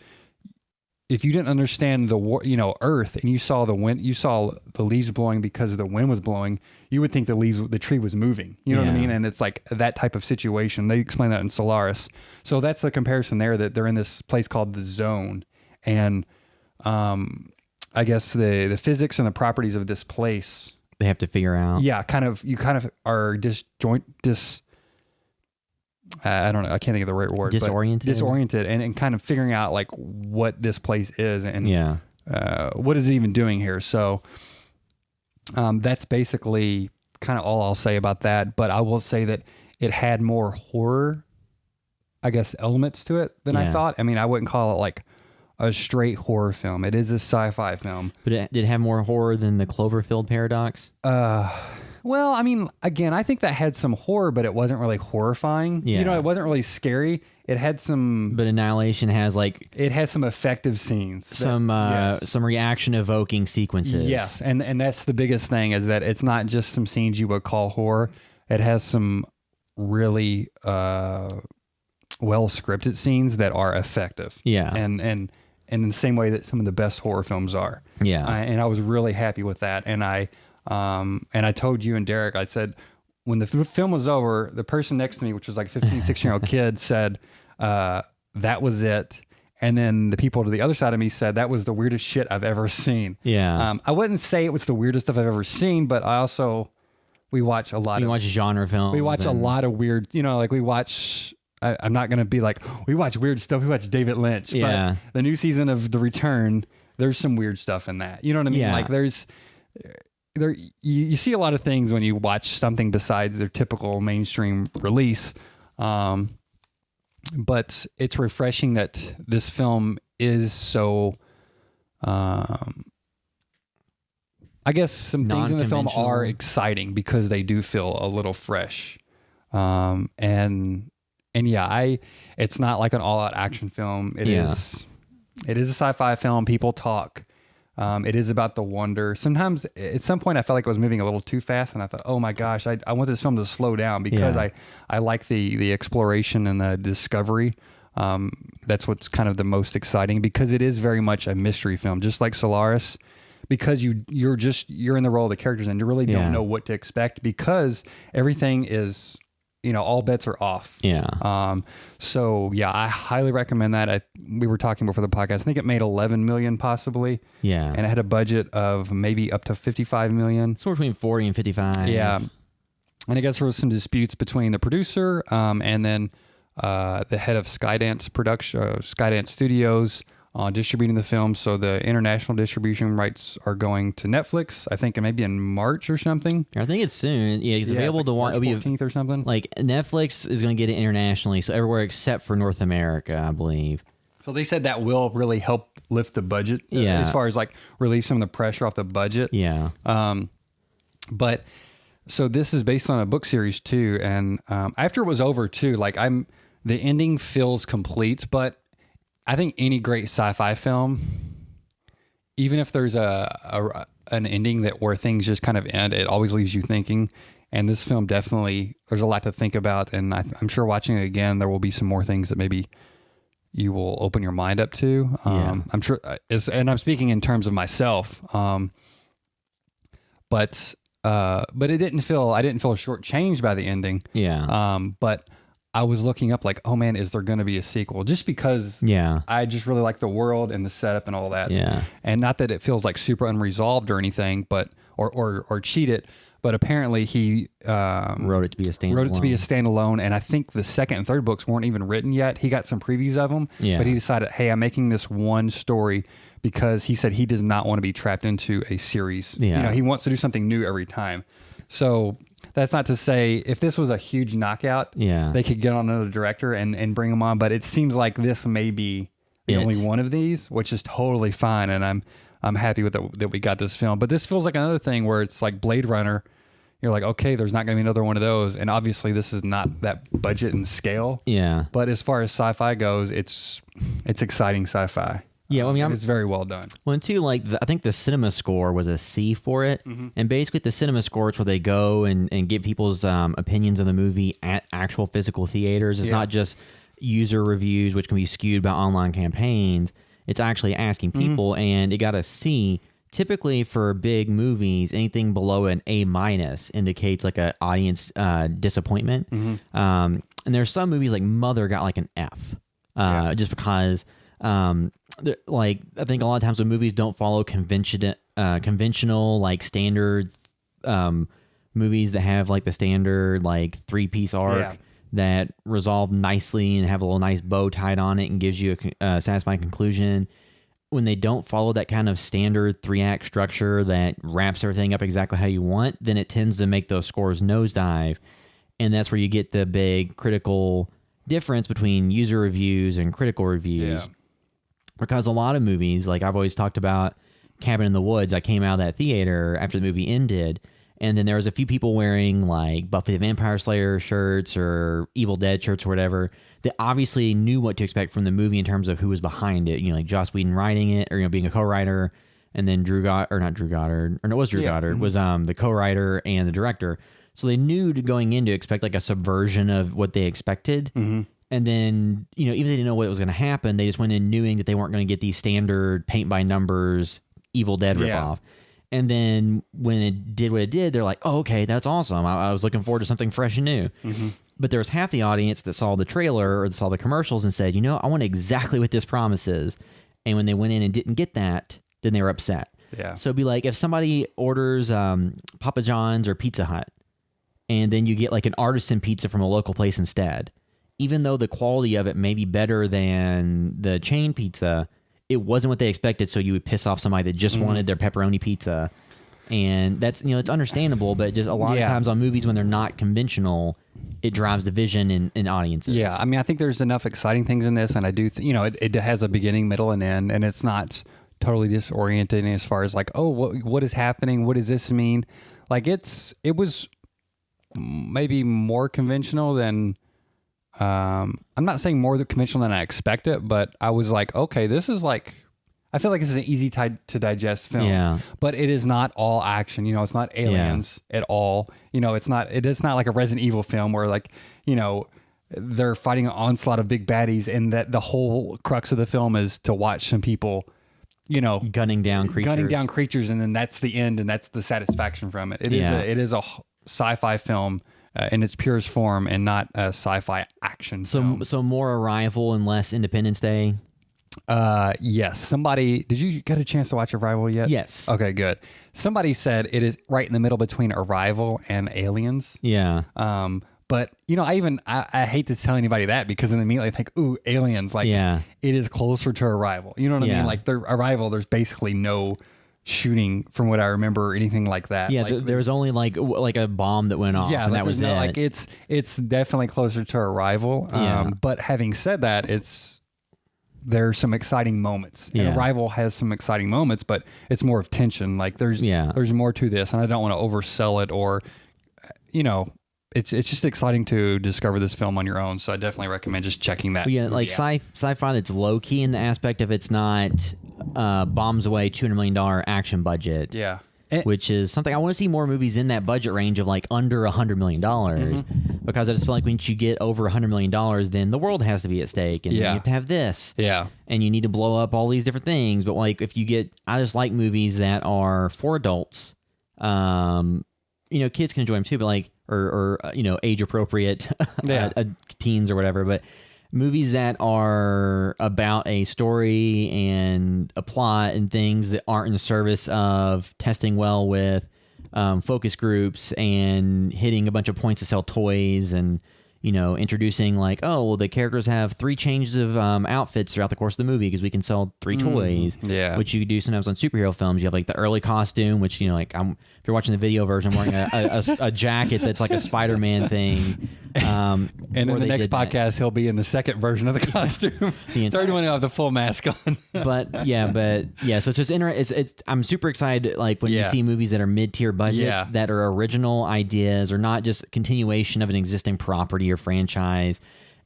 if you didn't understand Earth and you saw the wind, you saw the leaves blowing because the wind was blowing, you would think the tree was moving. You know what I mean? And it's like that type of situation. They explain that in Solaris. So that's the comparison there, that they're in this place called the Zone. And I guess the physics and the properties of this place, They have to figure out. yeah, you kind of are I don't know, I can't think of the right word. Disoriented? But disoriented and kind of figuring out like what this place is and what is it even doing here. So that's basically kind of all I'll say about that. But I will say that it had more horror, I guess, elements to it than I thought. I mean, I wouldn't call it like a straight horror film. It is a sci-fi film. But did it have more horror than the Cloverfield Paradox? Well, I mean, again, I think that had some horror, but it wasn't really horrifying. Yeah. You know, it wasn't really scary. It had some... But Annihilation has like... It has some effective scenes. Some reaction evoking sequences. Yes, and that's the biggest thing, is that it's not just some scenes you would call horror. It has some really well scripted scenes that are effective. Yeah. And in the same way that some of the best horror films are. Yeah. And I was really happy with that. And I told you and Derek, I said, when the film was over, the person next to me, which was like a 15, 16-year-old kid, said, that was it. And then the people to the other side of me said, that was the weirdest shit I've ever seen. Yeah. I wouldn't say it was the weirdest stuff I've ever seen, but we watch a lot You of... watch genre films. We watch a lot of weird, like we watch... I'm not going to be like, we watch weird stuff. We watch David Lynch. Yeah. But the new season of The Return, there's some weird stuff in that. You know what I mean? Yeah. Like you see a lot of things when you watch something besides their typical mainstream release. But it's refreshing that this film is so, I guess some things in the film are exciting because they do feel a little fresh. And yeah, it's not like an all-out action film. It is a sci-fi film. People talk. It is about the wonder. Sometimes at some point I felt like I was moving a little too fast, and I thought, oh my gosh, I want this film to slow down because I like the exploration and the discovery. That's what's kind of the most exciting, because it is very much a mystery film, just like Solaris, because you're in the role of the characters and you really don't know what to expect, because everything is... all bets are off. Yeah. So yeah, I highly recommend that. We were talking before the podcast. I think it made 11 million possibly. Yeah. And it had a budget of maybe up to 55 million. Somewhere between 40 and 55. Yeah. And I guess there was some disputes between the producer, and then, the head of Skydance Studios, on distributing the film. So the international distribution rights are going to Netflix, I think, maybe in March or something. I think it's soon. Yeah, it's available to watch. March 14th or something. Like Netflix is going to get it internationally, so everywhere except for North America, I believe. So they said that will really help lift the budget, as far as like relieve some of the pressure off the budget. Yeah. But so this is based on a book series too, and after it was over too, like the ending feels complete, but I think any great sci-fi film, even if there's a an ending that where things just kind of end. It always leaves you thinking. And this film definitely, there's a lot to think about. And I'm sure watching it again, there will be some more things that maybe you will open your mind up to. I'm sure, and I'm speaking in terms of myself. But it didn't feel, I didn't feel shortchanged by the ending. Yeah. But I was looking up like, oh man, is there going to be a sequel? Just because I just really like the world and the setup and all that. Yeah. And not that it feels like super unresolved or anything, but, or cheated, but apparently he wrote it to be a standalone. And I think the second and third books weren't even written yet. He got some previews of them, but he decided, hey, I'm making this one story because he said he does not want to be trapped into a series. Yeah. You know, he wants to do something new every time. So that's not to say if this was a huge knockout, they could get on another director and bring him on. But it seems like this may be the only one of these, which is totally fine. And I'm happy with that we got this film. But this feels like another thing where it's like Blade Runner. You're like, okay, there's not going to be another one of those. And obviously this is not that budget and scale. Yeah. But as far as sci-fi goes, it's exciting sci-fi. Yeah, well, I mean, it's very well done. Well, and too, like, I think the cinema score was a C for it. Mm-hmm. And basically, the cinema score is where they go and get people's opinions of the movie at actual physical theaters. It's not just user reviews, which can be skewed by online campaigns. It's actually asking people, and it got a C. Typically, for big movies, anything below an A- indicates like an audience disappointment. And there's some movies like Mother got like an F, just because. Like I think a lot of times when movies don't follow conventional like standard movies that have like the standard like 3-piece arc that resolve nicely and have a little nice bow tied on it and gives you a satisfying conclusion. When they don't follow that kind of standard 3-act structure that wraps everything up exactly how you want, then it tends to make those scores nosedive, and that's where you get the big critical difference between user reviews and critical reviews. Because a lot of movies, like I've always talked about Cabin in the Woods, I came out of that theater after the movie ended, and then there was a few people wearing like Buffy the Vampire Slayer shirts or Evil Dead shirts or whatever that obviously knew what to expect from the movie in terms of who was behind it. You know, like Joss Whedon writing it, or being a co-writer, and then Drew Goddard, was the co-writer and the director. So they knew going in to expect like a subversion of what they expected. And then, even if they didn't know what was going to happen, they just went in knowing that they weren't going to get these standard paint by numbers Evil Dead ripoff. And then when it did what it did, they're like, oh, okay, that's awesome. I was looking forward to something fresh and new. But there was half the audience that saw the trailer or saw the commercials and said, I want exactly what this promises. And when they went in and didn't get that, then they were upset. So it'd be like if somebody orders Papa John's or Pizza Hut, and then you get like an artisan pizza from a local place instead. Even though the quality of it may be better than the chain pizza, it wasn't what they expected, so you would piss off somebody that just wanted their pepperoni pizza. And that's, it's understandable, but just a lot of times on movies when they're not conventional, it drives division in audiences. Yeah, I mean, I think there's enough exciting things in this, and I do, it has a beginning, middle, and end, and it's not totally disorienting as far as like, oh, what is happening? What does this mean? Like, it was maybe more conventional than... I'm not saying more conventional than I expected, but I was like, okay, this is like, I feel like this is an easy to digest film, but it is not all action. It's not aliens at all. It is not like a Resident Evil film where like, they're fighting an onslaught of big baddies and that the whole crux of the film is to watch some people, gunning down creatures. And then that's the end. And that's the satisfaction from it. It is a sci-fi film. In its purest form and not a sci-fi action film. So more Arrival and less Independence Day? Yes. Did you get a chance to watch Arrival yet? Yes. Okay, good. Somebody said it is right in the middle between Arrival and Aliens. Yeah. But, I hate to tell anybody that because then immediately I think, ooh, Aliens. Like, it is closer to Arrival. You know what I mean? Like, the Arrival, there's basically no... shooting from what I remember or anything like that. There was only like a bomb that went off and that was it. Like it's definitely closer to Arrival. But having said that, there's some exciting moments. And Arrival has some exciting moments, but it's more of tension. Like there's more to this, and I don't want to oversell it or it's just exciting to discover this film on your own. So I definitely recommend just checking that. Like sci-fi that's low key in the aspect of it's not bombs away $200 million action budget. Yeah. which is something I want to see more movies in that budget range of like under $100 million, because I just feel like once you get over $100 million, then the world has to be at stake, and you have to have this, and you need to blow up all these different things. But like if you get, I just like movies that are for adults. Kids can enjoy them too, but like or age appropriate, teens or whatever, but. Movies that are about a story and a plot and things that aren't in the service of testing well with focus groups and hitting a bunch of points to sell toys and, introducing like, oh, well, the characters have 3 changes of outfits throughout the course of the movie because we can sell 3 toys, which you do sometimes on superhero films. You have like the early costume, which, if you're watching the video version, I'm wearing a jacket that's like a Spider-Man thing. And in the next podcast, he'll be in the second version of the costume. Third one, he'll have the full mask on. but so it's just I'm super excited like when you see movies that are mid-tier budgets that are original ideas or not just continuation of an existing property or franchise.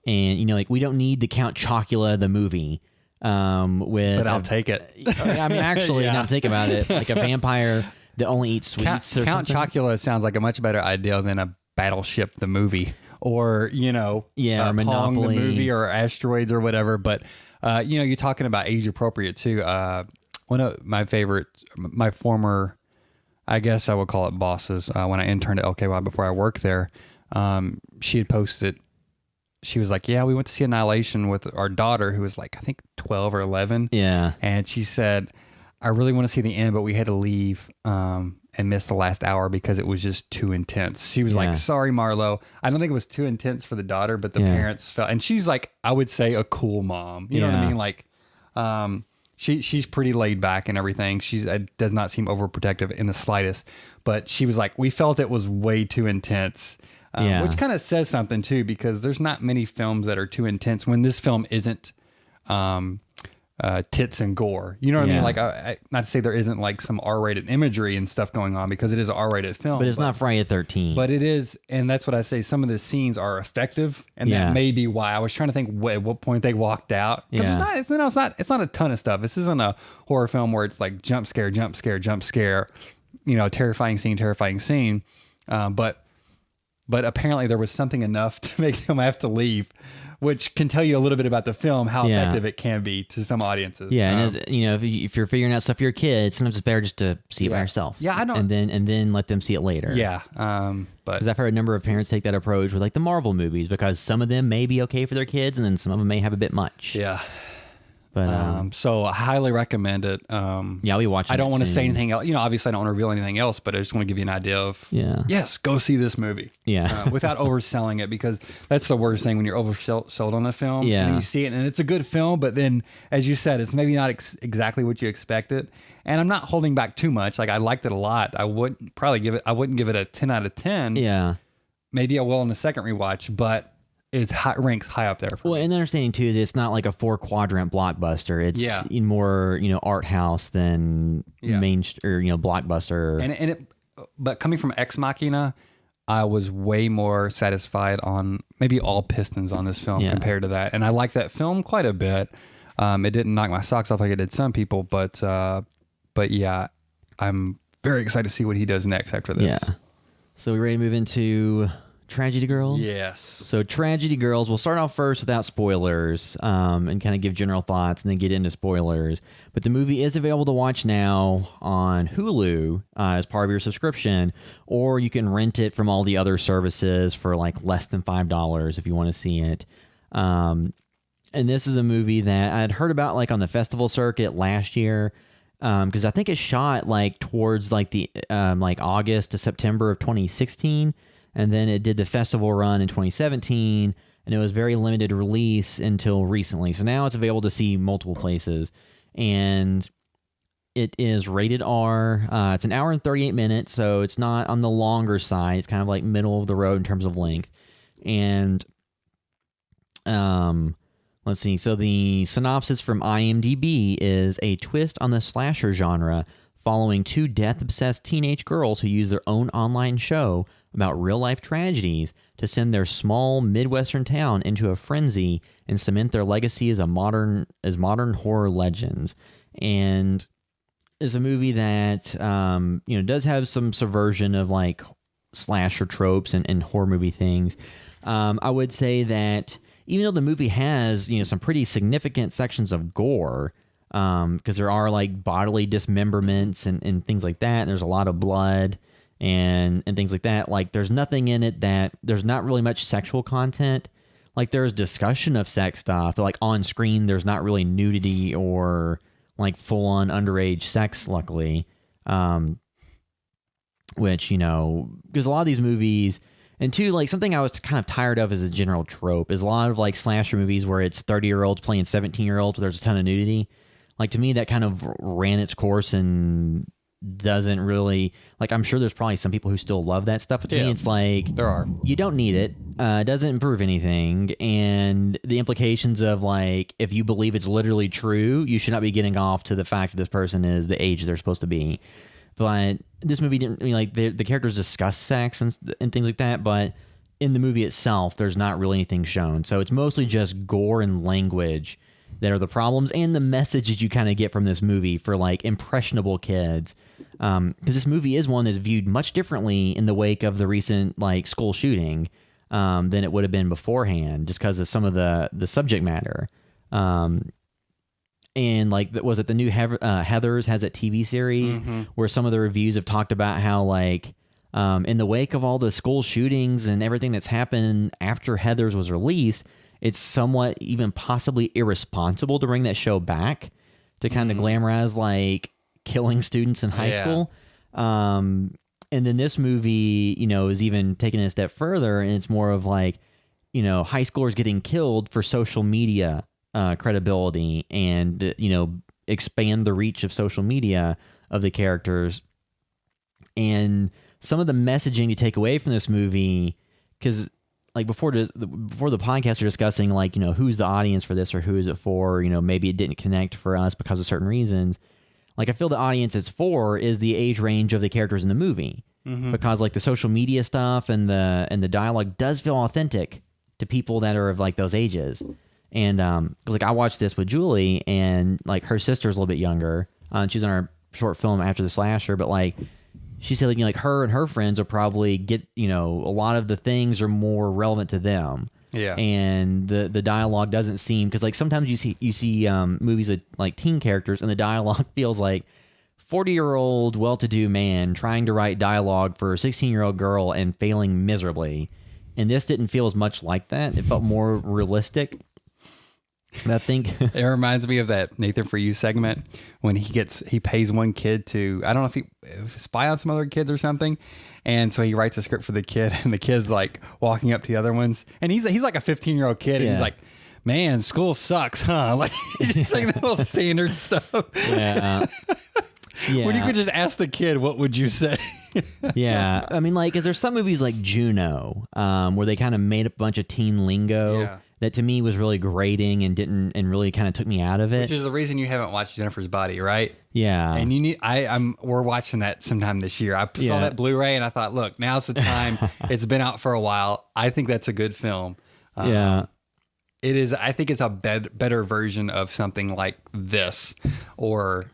And like we don't need the Count Chocula the movie but I'll take it. I mean, actually, now I'm thinking about it, like a vampire that only eats sweets. Count Chocula sounds like a much better idea than a Battleship the movie, or or Monopoly Pong the movie, or Asteroids or whatever. But you're talking about age appropriate too. One of my former, I guess I would call it bosses, when I interned at LKY before I worked there, she had posted. She was like, yeah, we went to see Annihilation with our daughter, who was like, I think 12 or 11. Yeah. And she said, I really want to see the end, but we had to leave and miss the last hour because it was just too intense. She was like, sorry, Marlo. I don't think it was too intense for the daughter, but the parents felt, and she's like, I would say a cool mom. You know what I mean? Like, she's pretty laid back and everything. Does not seem overprotective in the slightest, but she was like, we felt it was way too intense. Which kind of says something too, because there's not many films that are too intense when this film isn't tits and gore. You know what I mean? Like, not to say there isn't like some R-rated imagery and stuff going on, because it is an R-rated film. But it's not Friday the 13th. But it is, and that's what I say. Some of the scenes are effective, and that may be why. I was trying to think at what point they walked out. Because it's not a ton of stuff. This isn't a horror film where it's like jump scare, terrifying scene. But apparently there was something enough to make them have to leave, which can tell you a little bit about the film, how effective it can be to some audiences. Yeah, and as if you're figuring out stuff for your kids, sometimes it's better just to see it by yourself. Yeah, I know. And then let them see it later. Yeah, because I've heard a number of parents take that approach with like the Marvel movies, because some of them may be okay for their kids, and then some of them may have a bit much. Yeah. But so I highly recommend it. I'll be watching. I don't want to say anything else. Obviously I don't want to reveal anything else, but I just want to give you an idea of yes, go see this movie. Yeah, without overselling it, because that's the worst thing when you're oversold on a film. Yeah, and you see it and it's a good film, but then as you said, it's maybe not exactly what you expected. And I'm not holding back too much. Like, I liked it a lot. I wouldn't give it a 10 out of 10. Yeah, maybe I will in the second rewatch, but ranks high up there. And understanding too that it's not like a 4-quadrant blockbuster. It's more art house than main or blockbuster. But coming from Ex Machina, I was way more satisfied on maybe all pistons on this film compared to that, and I like that film quite a bit. It didn't knock my socks off like it did some people, but yeah, I'm very excited to see what he does next after this. Yeah. So we ready to move into Tragedy Girls? Yes. So Tragedy Girls, we'll start off first without spoilers and kind of give general thoughts and then get into spoilers. But the movie is available to watch now on Hulu as part of your subscription, or you can rent it from all the other services for like less than $5 if you want to see it. And this is a movie that I'd heard about like on the festival circuit last year, because I think it shot like towards like the like August to September of 2016. And then it did the festival run in 2017, and it was very limited release until recently. So now it's available to see multiple places, and it is rated R. It's an hour and 38 minutes, so it's not on the longer side. It's kind of like middle of the road in terms of length. And let's see. So the synopsis from IMDb is a twist on the slasher genre, following 2 death-obsessed teenage girls who use their own online show about real-life tragedies to send their small Midwestern town into a frenzy and cement their legacy as modern horror legends. And is a movie that does have some subversion of like slasher tropes and horror movie things. I would say that even though the movie has some pretty significant sections of gore, because there are like bodily dismemberments and things like that, and there's a lot of blood and things like that. Like there's nothing in it that there's not really much sexual content. Like there's discussion of sex stuff, but like on screen there's not really nudity or like full on underage sex, luckily. Which, because a lot of these movies, and two, like something I was kind of tired of as a general trope is a lot of like slasher movies where it's 30-year-olds playing 17-year-olds, but there's a ton of nudity. Like to me, that kind of ran its course and doesn't really, like, I'm sure there's probably some people who still love that stuff, but to me it's like there are. You don't need it. It doesn't improve anything, and the implications of like if you believe it's literally true, you should not be getting off to the fact that this person is the age they're supposed to be. But this movie didn't like the characters discuss sex and things like that, but in the movie itself there's not really anything shown, so it's mostly just gore and language that are the problems, and the message that you kind of get from this movie for like impressionable kids, because this movie is one that's viewed much differently in the wake of the recent like school shooting than it would have been beforehand, just because of some of the subject matter. And like, was it the new Heathers has that TV series where some of the reviews have talked about how like in the wake of all the school shootings and everything that's happened after Heathers was released, it's somewhat even possibly irresponsible to bring that show back to kind of glamorize like killing students in high school. And then this movie, is even taking it a step further, and it's more of like, high schoolers getting killed for social media credibility and, expand the reach of social media of the characters. And some of the messaging you take away from this movie, because like before the podcast we're discussing like, who's the audience for this or who is it for, maybe it didn't connect for us because of certain reasons. Like I feel the audience it's for is the age range of the characters in the movie, because like the social media stuff and the dialogue does feel authentic to people that are of like those ages. And cause like I watched this with Julie, and like her sister's a little bit younger. She's on our short film after the slasher, but like she said, like her and her friends will probably get, a lot of the things are more relevant to them. Yeah. And the dialogue doesn't seem, because like sometimes you see movies with like teen characters, and the dialogue feels like 40-year-old well-to-do man trying to write dialogue for a 16-year-old girl and failing miserably. And this didn't feel as much like that. It felt more realistic. But I think it reminds me of that Nathan For You segment when he pays one kid to, I don't know if he spy on some other kids or something. And so he writes a script for the kid, and the kid's like walking up to the other ones, and he's like a 15-year-old kid, and he's like, man, school sucks, huh? Like he's just saying the little standard stuff. Yeah. When you could just ask the kid, what would you say? Yeah. I mean, like, is there some movies like Juno, where they kind of made up a bunch of teen lingo that to me was really grating and really kind of took me out of it. Which is the reason you haven't watched Jennifer's Body, right? Yeah. And you need, we're watching that sometime this year. I saw that Blu-ray and I thought, look, now's the time. It's been out for a while. I think that's a good film. It is. I think it's a better version of something like this, or,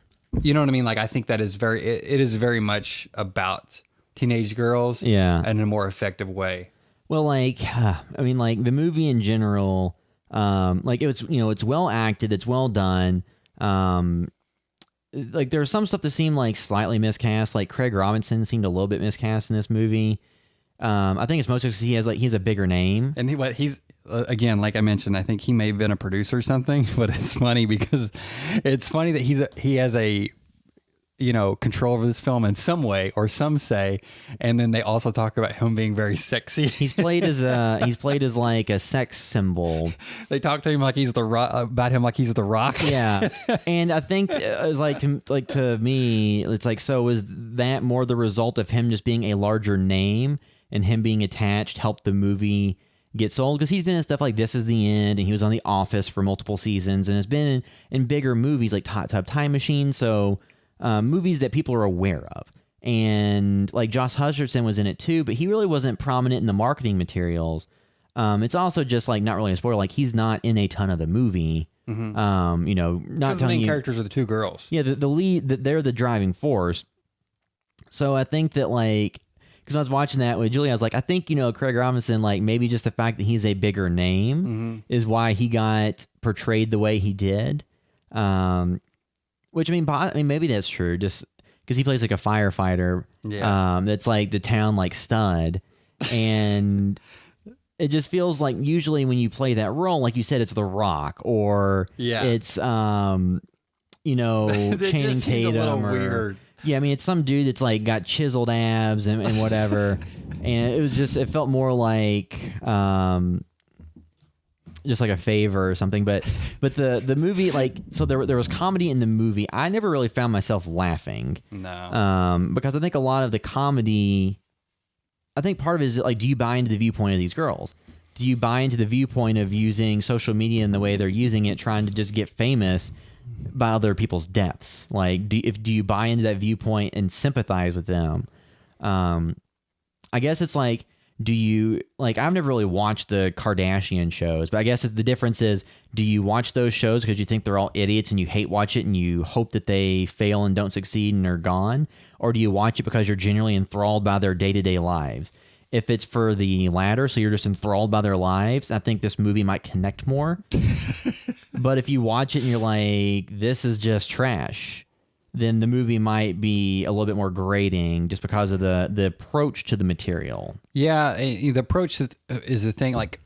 you know what I mean? Like, I think that is it is very much about teenage girls in a more effective way. Well, like, I mean, like the movie in general, like it was, it's well acted, it's well done. Like there's some stuff that seemed like slightly miscast. Like Craig Robinson seemed a little bit miscast in this movie. I think it's mostly because he's a bigger name. And he's again, like I mentioned, I think he may have been a producer or something. But it's funny because it's funny that he has a control over this film in some way, or some say, and then they also talk about him being very sexy. He's played as like a sex symbol. They talk to him like he's about him like he's the Rock. Yeah, and I think it's to me, it's like, so is that more the result of him just being a larger name and him being attached helped the movie get sold? Because he's been in stuff like This Is the End, and he was on The Office for multiple seasons, and has been in bigger movies like Hot Tub Time Machine. So. Movies that people are aware of. And like Josh Hutcherson was in it too, but he really wasn't prominent in the marketing materials. It's also just like not really a spoiler, like he's not in a ton of the movie You know, not the telling main you characters are the two girls. Yeah, the lead, they're the driving force. So I think that, like, because I was watching that with Julie, I was like, I think, you know, Craig Robinson, like, maybe just the fact that he's a bigger name is why he got portrayed the way he did. Which, I mean, maybe that's true, just because he plays like a firefighter. Yeah. That's like the town, like, stud. And it just feels like usually when you play that role, like you said, it's The Rock or it's, you know, Channing Tatum or weird. Yeah, I mean, it's some dude that's like got chiseled abs and whatever, and it was just, it felt more like just like a favor or something. But the movie, like, so there was comedy in the movie. I never really found myself laughing. No. Because I think a lot of the comedy, I think part of it is like, do you buy into the viewpoint of these girls? Do you buy into the viewpoint of using social media in the way they're using it, trying to just get famous by other people's deaths? Like, do you buy into that viewpoint and sympathize with them? I guess it's like, do you, like, I've never really watched the Kardashian shows, but I guess the difference is, do you watch those shows because you think they're all idiots and you hate watch it and you hope that they fail and don't succeed and are gone? Or do you watch it because you're genuinely enthralled by their day-to-day lives? If it's for the latter, so you're just enthralled by their lives, I think this movie might connect more. But if you watch it and you're like, this is just trash, then the movie might be a little bit more grating just because of the approach to the material. Yeah, the approach is the thing. Like,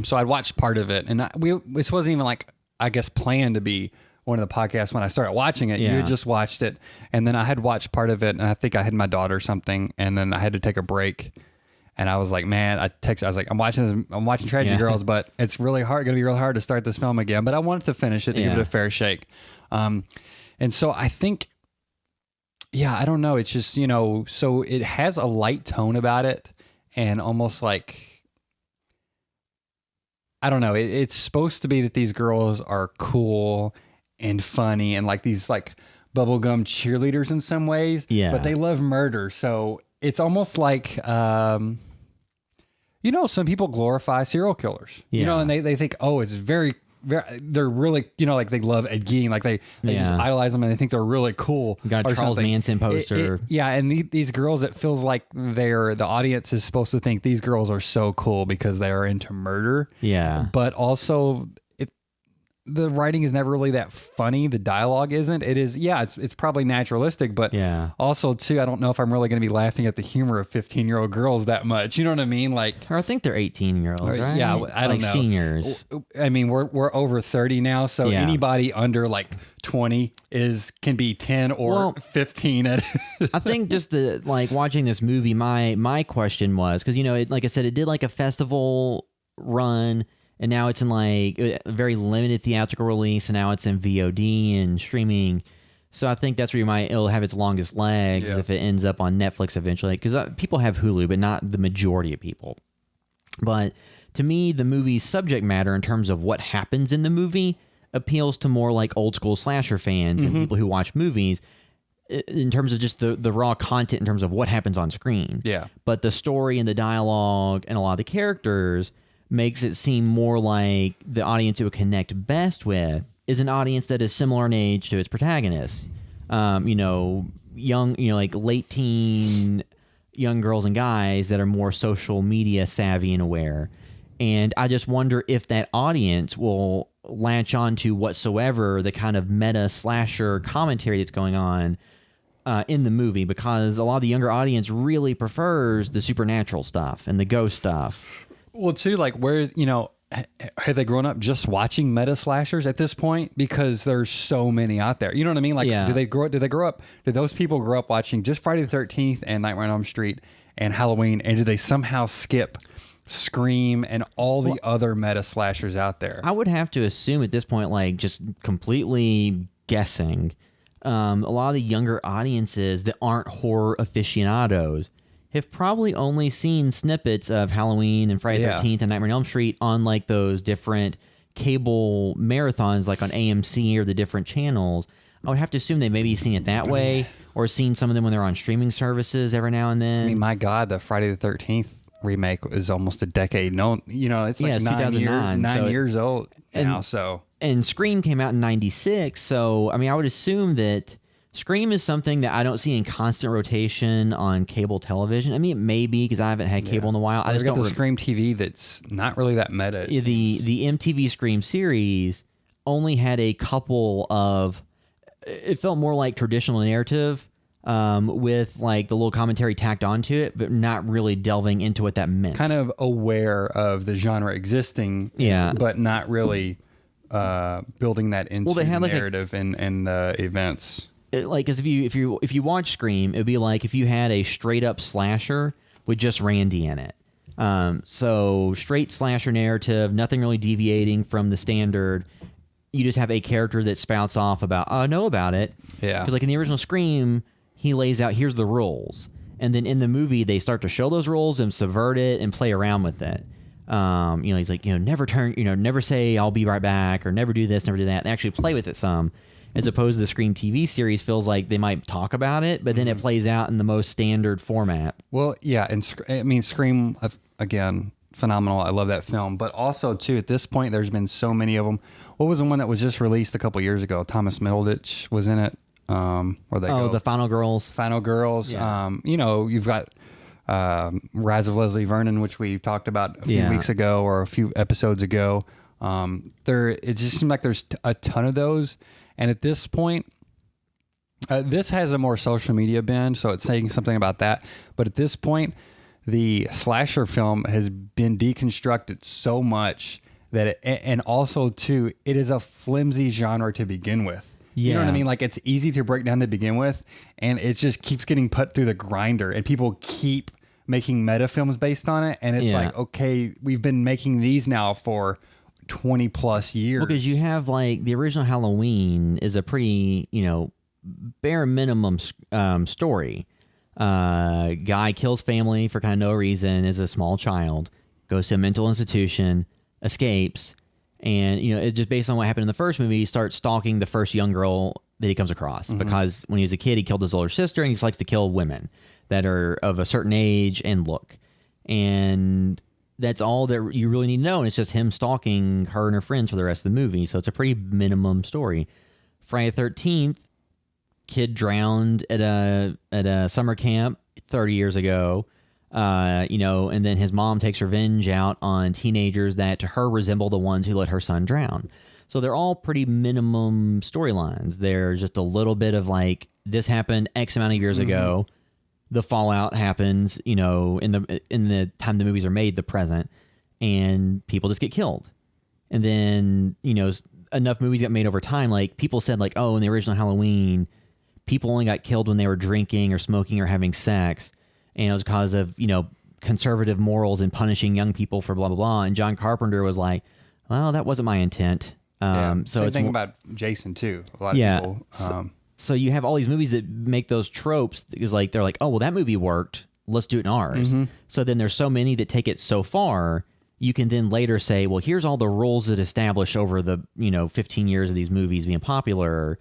so I'd watched part of it, and this wasn't even like, I guess, planned to be one of the podcasts when I started watching it. Yeah. You had just watched it, and then I had watched part of it, and I think I had my daughter or something, and then I had to take a break. And I was like, man, I was like, I'm watching Tragedy Girls, but it's going to be really hard to start this film again. But I wanted to finish it to give it a fair shake. And so I think, I don't know. It's just, you know, so it has a light tone about it, and almost like, I don't know. It's supposed to be that these girls are cool and funny and like these like bubblegum cheerleaders in some ways. Yeah. But they love murder. So it's almost like, you know, some people glorify serial killers, you know, and they think, oh, it's very, they're really, you know, like they love Ed Gein, like they just idolize them and they think they're really cool. Got a Charles Manson poster. And these girls, it feels like the audience is supposed to think these girls are so cool because they are into murder. Yeah. But also, the writing is never really that funny. The dialogue isn't. It is, it's probably naturalistic, but also too, I don't know if I'm really going to be laughing at the humor of 15-year-old girls that much. You know what I mean? Like, or I think they're 18-year-olds, right? Yeah, I don't like know. Seniors. I mean, we're over 30 now, so anybody under like 20 can be 10 or 15. I think just like watching this movie, my question was, because, you know, like I said, it did like a festival run. And now it's in like a very limited theatrical release, and now it's in VOD and streaming. So I think that's where it'll have its longest legs if it ends up on Netflix eventually. Because people have Hulu, but not the majority of people. But to me, the movie's subject matter in terms of what happens in the movie appeals to more like old school slasher fans and people who watch movies in terms of just the raw content in terms of what happens on screen. Yeah. But the story and the dialogue and a lot of the characters makes it seem more like the audience it would connect best with is an audience that is similar in age to its protagonist. You know, young, you know, like late teen young girls and guys that are more social media savvy and aware. And I just wonder if that audience will latch on to whatsoever the kind of meta slasher commentary that's going on in the movie, because a lot of the younger audience really prefers the supernatural stuff and the ghost stuff. Well, too, like, where, you know, have they grown up just watching meta slashers at this point? Because there's so many out there. You know what I mean? Like, do they grow up? Do those people grow up watching just Friday the 13th and Nightmare on Elm Street and Halloween? And do they somehow skip Scream and all the other meta slashers out there? I would have to assume at this point, like, just completely guessing, a lot of the younger audiences that aren't horror aficionados have probably only seen snippets of Halloween and Friday the 13th and Nightmare on Elm Street on like those different cable marathons, like on AMC or the different channels. I would have to assume they maybe seen it that way or seen some of them when they're on streaming services every now and then. I mean, my God, the Friday the 13th remake is almost a decade. No, it's like Yeah, it's 9 2009, years old now. and- So And Scream came out in 96, so I mean, I would assume that Scream is something that I don't see in constant rotation on cable television. I mean, it may be because I haven't had cable in a while. I I've just got don't the Scream TV that's not really that meta. it seems. the MTV Scream series only had a couple of. It felt more like traditional narrative, with like the little commentary tacked onto it, but not really delving into what that meant. kind of aware of the genre existing, Yeah. but not really building that into they had the like a- narrative and the events. Like, because if you watch Scream, it'd be like if you had a straight up slasher with just Randy in it. So straight slasher narrative, nothing really deviating from the standard. You just have a character that spouts off about, oh, I know about it. Yeah. Because like in the original Scream, he lays out, here's the rules. And then in the movie, they start to show those rules and subvert it and play around with it. He's like, never say I'll be right back, or never do this, never do that. They actually play with it some, as opposed to the Scream TV series feels like they might talk about it, but then it plays out in the most standard format. Well, yeah, and Scream, again, phenomenal. I love that film. But also, too, at this point, there's been so many of them. What was the one that was just released a couple years ago? Thomas Middleditch was in it. Where they go? The Final Girls. Final Girls. Yeah. You've got Rise of Leslie Vernon, which we talked about a few Yeah. weeks ago or a few episodes ago. It just seems like there's a ton of those. And at this point, this has a more social media bend, so it's saying something about that. But at this point, the slasher film has been deconstructed so much that and also too, it is a flimsy genre to begin with. You know what I Yeah. mean? Like, it's easy to break down to begin with, and it just keeps getting put through the grinder, and people keep making meta films based on it. And it's Yeah. like, okay, we've been making these now for 20 plus years. Because you have like the original Halloween is a pretty, bare minimum story. Guy kills family for kind of no reason, is a small child, goes to a mental institution, escapes, and it's just based on what happened in the first movie. He starts stalking the first young girl that he comes across because when he was a kid, he killed his older sister, and he just likes to kill women that are of a certain age and look. And that's all that you really need to know. And it's just him stalking her and her friends for the rest of the movie. So it's a pretty minimum story. Friday the 13th, kid drowned at a summer camp 30 years ago. And then his mom takes revenge out on teenagers that to her resemble the ones who let her son drown. So they're all pretty minimum storylines. They're just a little bit of like, this happened X amount of years ago. The fallout happens, in the time the movies are made, the present, and people just get killed. And then, enough movies got made over time. Like, people said, like, oh, in the original Halloween, people only got killed when they were drinking or smoking or having sex. And it was because of, conservative morals and punishing young people for blah, blah, blah. And John Carpenter was like, well, that wasn't my intent. So Same it's thing more, about Jason, too. A lot of people. so you have all these movies that make those tropes because like they're like, oh, well, that movie worked. Let's do it in ours. So then there's so many that take it so far. You can then later say, well, here's all the rules that establish over the 15 years of these movies being popular,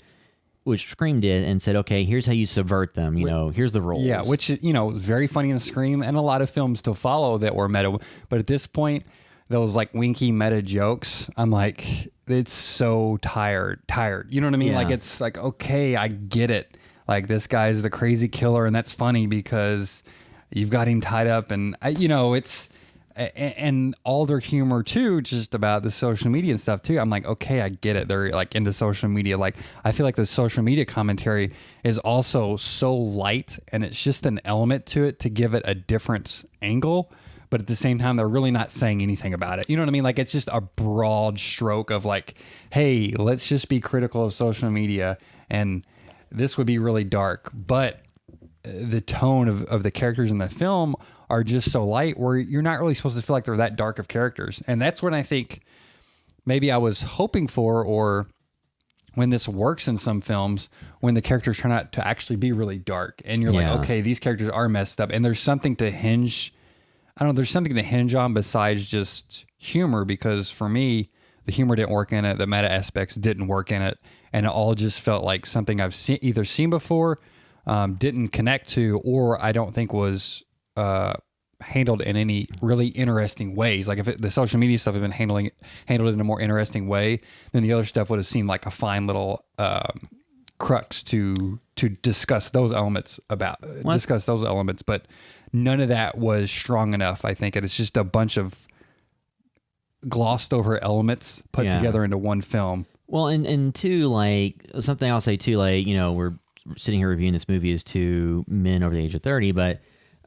which Scream did, and said, okay, here's how you subvert them. Here's the rules. Yeah, which very funny in Scream, and a lot of films to follow that were meta. But at this point, those like winky meta jokes, I'm like, it's so tired. You know what I mean? Yeah. Like, it's like, okay, I get it. Like, this guy's the crazy killer, and that's funny because you've got him tied up, and it's. And all their humor too, just about the social media and stuff too. I'm like, okay, I get it. They're like into social media. Like, I feel like the social media commentary is also so light, and it's just an element to it to give it a different angle. But at the same time, they're really not saying anything about it. You know what I mean? Like, it's just a broad stroke of like, hey, let's just be critical of social media, and this would be really dark, but the tone of the characters in the film are just so light where you're not really supposed to feel like they're that dark of characters. And that's when I think maybe I was hoping for, or when this works in some films, when the characters turn out to actually be really dark and you're Yeah. like, okay, these characters are messed up, and there's something to hinge. I don't know. There's something to hinge on besides just humor, because for me, the humor didn't work in it. The meta aspects didn't work in it. And it all just felt like something I've either seen before, didn't connect to, or I don't think was handled in any really interesting ways. Like if the social media stuff had been handled in a more interesting way, then the other stuff would have seemed like a fine little crux to discuss those elements but none of that was strong enough, I think. And it's just a bunch of glossed over elements put together into one film. Well, and two, like, something I'll say too, like, you know, we're sitting here reviewing this movie as two men over the age of 30, but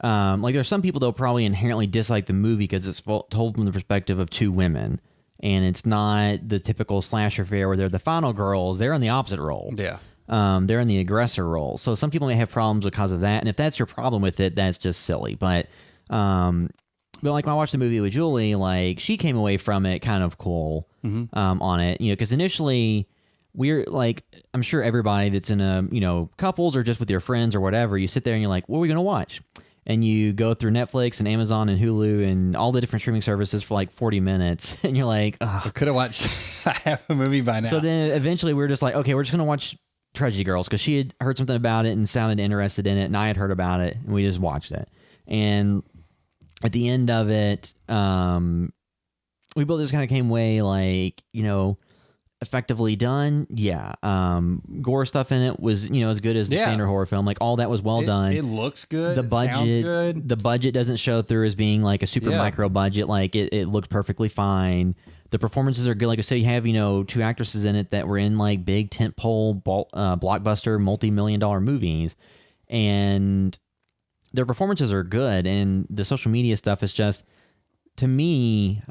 like there's some people that'll probably inherently dislike the movie because it's told from the perspective of two women, and it's not the typical slasher fare where they're the final girls. They're in the opposite role. Yeah. They're in the aggressor role. So some people may have problems because of that, and if that's your problem with it, that's just silly. But like when I watched the movie with Julie, like she came away from it kind of cool on it, you know, because initially we're like, I'm sure everybody that's in a, you know, couples or just with your friends or whatever, you sit there and you're like, what are we going to watch? And you go through Netflix and Amazon and Hulu and all the different streaming services for like 40 minutes. And you're like, ugh. I could have watched half a movie by now. So then eventually we're just like, okay, we're just going to watch Tragedy Girls because she had heard something about it and sounded interested in it. And I had heard about it and we just watched it. And at the end of it, we both just kind of came away like, you know, effectively done. Yeah. Gore stuff in it was, you know, as good as the standard horror film. Like all that was well done. It looks good. The budget, sounds good. The budget doesn't show through as being like a super micro budget. Like it looks perfectly fine. The performances are good. Like I said, you have, you know, two actresses in it that were in like big tentpole blockbuster multi-million-dollar movies, and their performances are good. And the social media stuff is just, to me,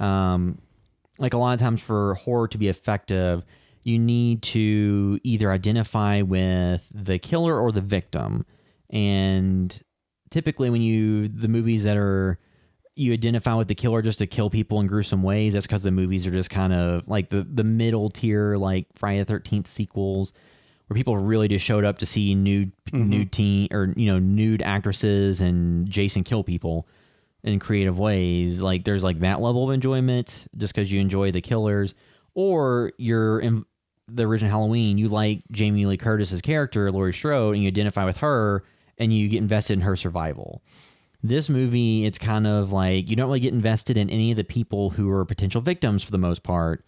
like a lot of times for horror to be effective, you need to either identify with the killer or the victim. And typically when the movies that are, you identify with the killer just to kill people in gruesome ways, that's because the movies are just kind of like the middle tier, like Friday the 13th sequels, where people really just showed up to see nude teen or, you know, nude actresses and Jason kill people in creative ways. Like there's like that level of enjoyment just because you enjoy the killers, or you're in the original Halloween, you like Jamie Lee Curtis's character, Laurie Strode, and you identify with her and you get invested in her survival. This movie, it's kind of like you don't really get invested in any of the people who are potential victims for the most part.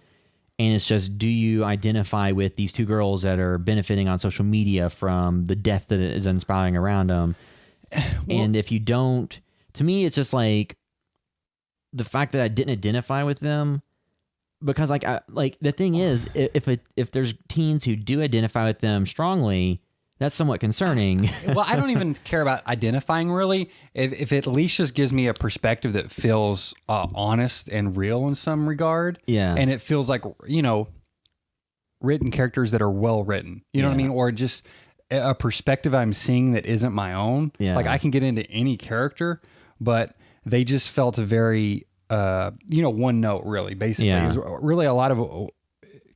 And it's just, do you identify with these two girls that are benefiting on social media from the death that is inspiring around them? And if you don't, to me, it's just like the fact that I didn't identify with them, because like the thing is, if there's teens who do identify with them strongly, that's somewhat concerning. Well, I don't even care about identifying really. If it at least just gives me a perspective that feels honest and real in some regard. Yeah. And it feels like, you know, written characters that are well written. You know what I mean? Or just a perspective I'm seeing that isn't my own. Yeah. Like I can get into any character, but they just felt very, you know, one note really, basically. Yeah. It was really a lot of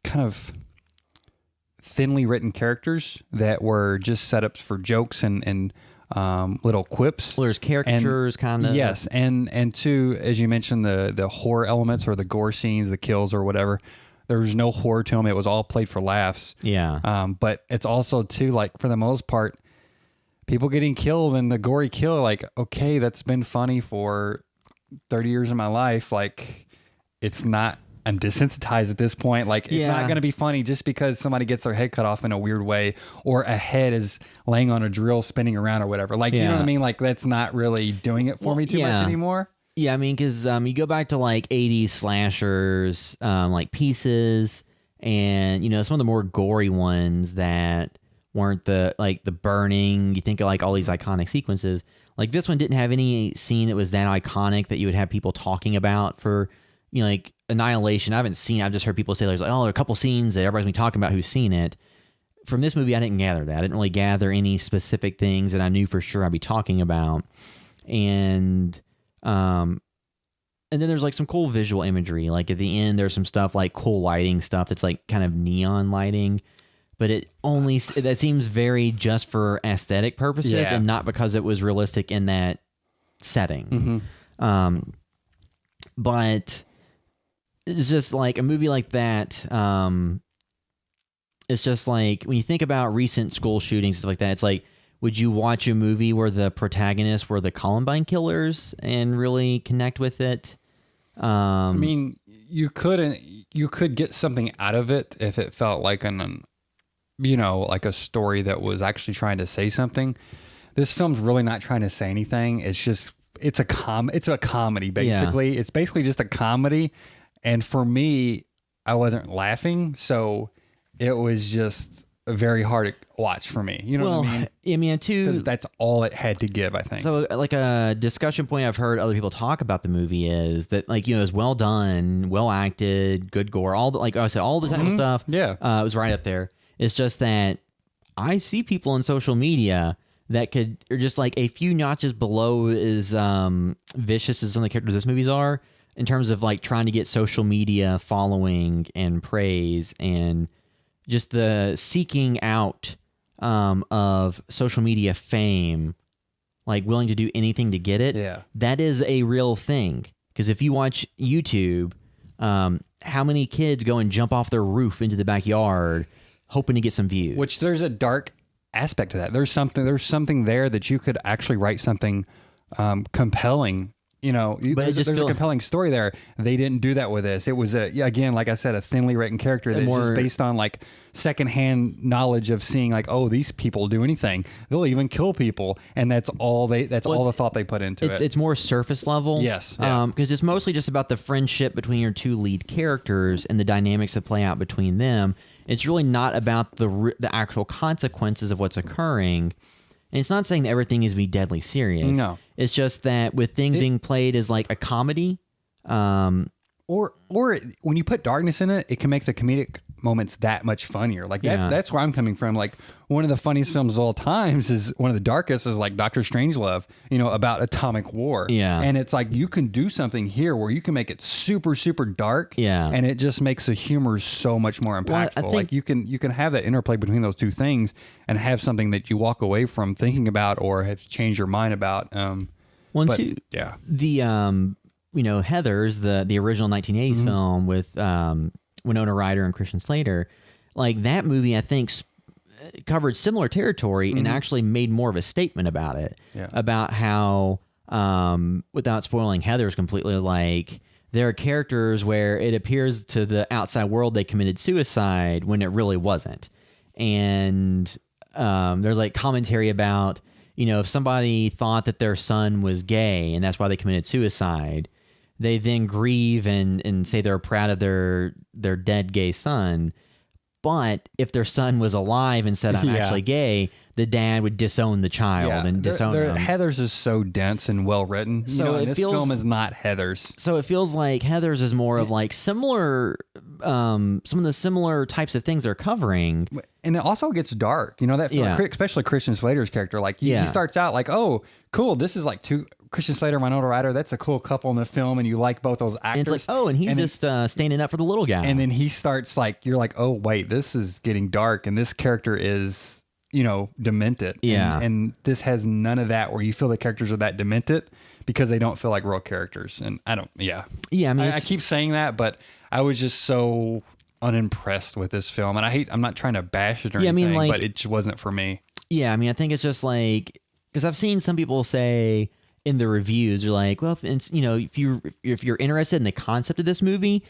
kind of thinly written characters that were just setups for jokes and little quips. Well, there's caricatures, kind of. Yes, and two, as you mentioned, the horror elements or the gore scenes, the kills or whatever. There was no horror to them. It was all played for laughs. Yeah. But it's also too, like, for the most part, people getting killed and the gory kill, like, okay, that's been funny for 30 years of my life. Like, it's not. I'm desensitized at this point. Like, it's not going to be funny just because somebody gets their head cut off in a weird way, or a head is laying on a drill spinning around or whatever. Like, you know what I mean? Like, that's not really doing it for me too much anymore. Yeah, I mean, because you go back to like 80s slashers, like Pieces, and, you know, some of the more gory ones that weren't the burning. You think of like all these iconic sequences. Like, this one didn't have any scene that was that iconic that you would have people talking about for, you know, like Annihilation. I've just heard people say there's like, oh, there are a couple scenes that everybody's been talking about who's seen it. From this movie, I didn't gather that. I didn't really gather any specific things that I knew for sure I'd be talking about. And then there's like some cool visual imagery. Like at the end, there's some stuff like cool lighting stuff that's like kind of neon lighting, but that seems very just for aesthetic purposes and not because it was realistic in that setting. But it's just like a movie like that. It's just like when you think about recent school shootings, stuff like that, it's like would you watch a movie where the protagonists were the Columbine killers and really connect with it? I mean, you could get something out of it if it felt like like a story that was actually trying to say something. This film's really not trying to say anything. It's a comedy basically. It's basically just a comedy, and for me, I wasn't laughing, so it was just very hard to watch for me. You know what I mean? I mean, too, 'Cause that's all it had to give, I think. So, like a discussion point I've heard other people talk about the movie is that, like, you know, it's well done, well acted, good gore, all the, like I said, all the technical stuff. Yeah. It was right up there. It's just that I see people on social media that are just like a few notches below as vicious as some of the characters this movies are in terms of like trying to get social media following and praise and just the seeking out of social media fame, like willing to do anything to get it. Yeah. That is a real thing. Because if you watch YouTube, how many kids go and jump off their roof into the backyard hoping to get some views? Which there's a dark aspect to that. There's something there that you could actually write something compelling. You know, there's a compelling story there. They didn't do that with this. It was again, like I said, a thinly written character that's just based on like secondhand knowledge of seeing like, oh, these people do anything. They'll even kill people, and that's all the thought they put into it. It's more surface level. Yes, yeah. Because it's mostly just about the friendship between your two lead characters and the dynamics that play out between them. It's really not about the actual consequences of what's occurring. And it's not saying that everything is be deadly serious. No. It's just that with things being played as like a comedy. Or when you put darkness in it, it can make the comedic moments that much funnier. Like that's where I'm coming from. Like one of the funniest films of all times is one of the darkest is like Doctor Strangelove, you know, about atomic war. Yeah. And it's like you can do something here where you can make it super, super dark. Yeah. And it just makes the humor so much more impactful. I think, like you can have that interplay between those two things and have something that you walk away from thinking about or have changed your mind about. Yeah. The you know, Heathers, the original 1980s film with Winona Ryder and Christian Slater, like that movie, I think covered similar territory and actually made more of a statement about it, about how, without spoiling Heathers completely, like there are characters where it appears to the outside world they committed suicide when it really wasn't. And there's like commentary about, you know, if somebody thought that their son was gay and that's why they committed suicide, they then grieve and say they're proud of their dead gay son. But if their son was alive and said, I'm actually gay, the dad would disown the child and disown them. Heathers is so dense and well written. So this film is not Heathers. So it feels like Heathers is more of like similar, some of the similar types of things they're covering. And it also gets dark. You know, that film, especially Christian Slater's character. Like he starts out like, oh, cool, this is like Christian Slater and Winona Ryder, that's a cool couple in the film, and you like both those actors. And it's like, oh, and he's just standing up for the little guy. And then he starts like, you're like, oh, wait, this is getting dark, and this character is, you know, demented. Yeah. And this has none of that where you feel the characters are that demented because they don't feel like real characters. And I don't, Yeah, I mean, I keep saying that, but I was just so unimpressed with this film. And I'm not trying to bash it or anything, but it just wasn't for me. Yeah, I mean, I think it's just like, because I've seen some people say in the reviews, you're like, well, if you're interested in the concept of this movie,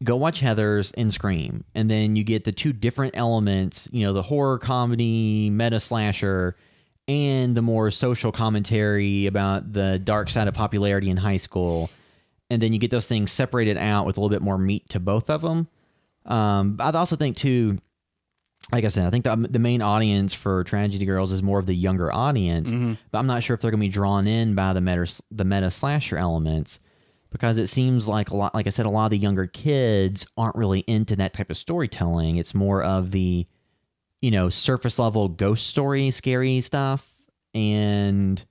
go watch Heathers and Scream, and then you get the two different elements, you know, the horror comedy meta slasher and the more social commentary about the dark side of popularity in high school, and then you get those things separated out with a little bit more meat to both of them. I'd also think too, like I said, I think the main audience for Tragedy Girls is more of the younger audience, but I'm not sure if they're going to be drawn in by the meta slasher elements, because it seems like a lot of the younger kids aren't really into that type of storytelling. It's more of the, you know, surface level ghost story, scary stuff. And,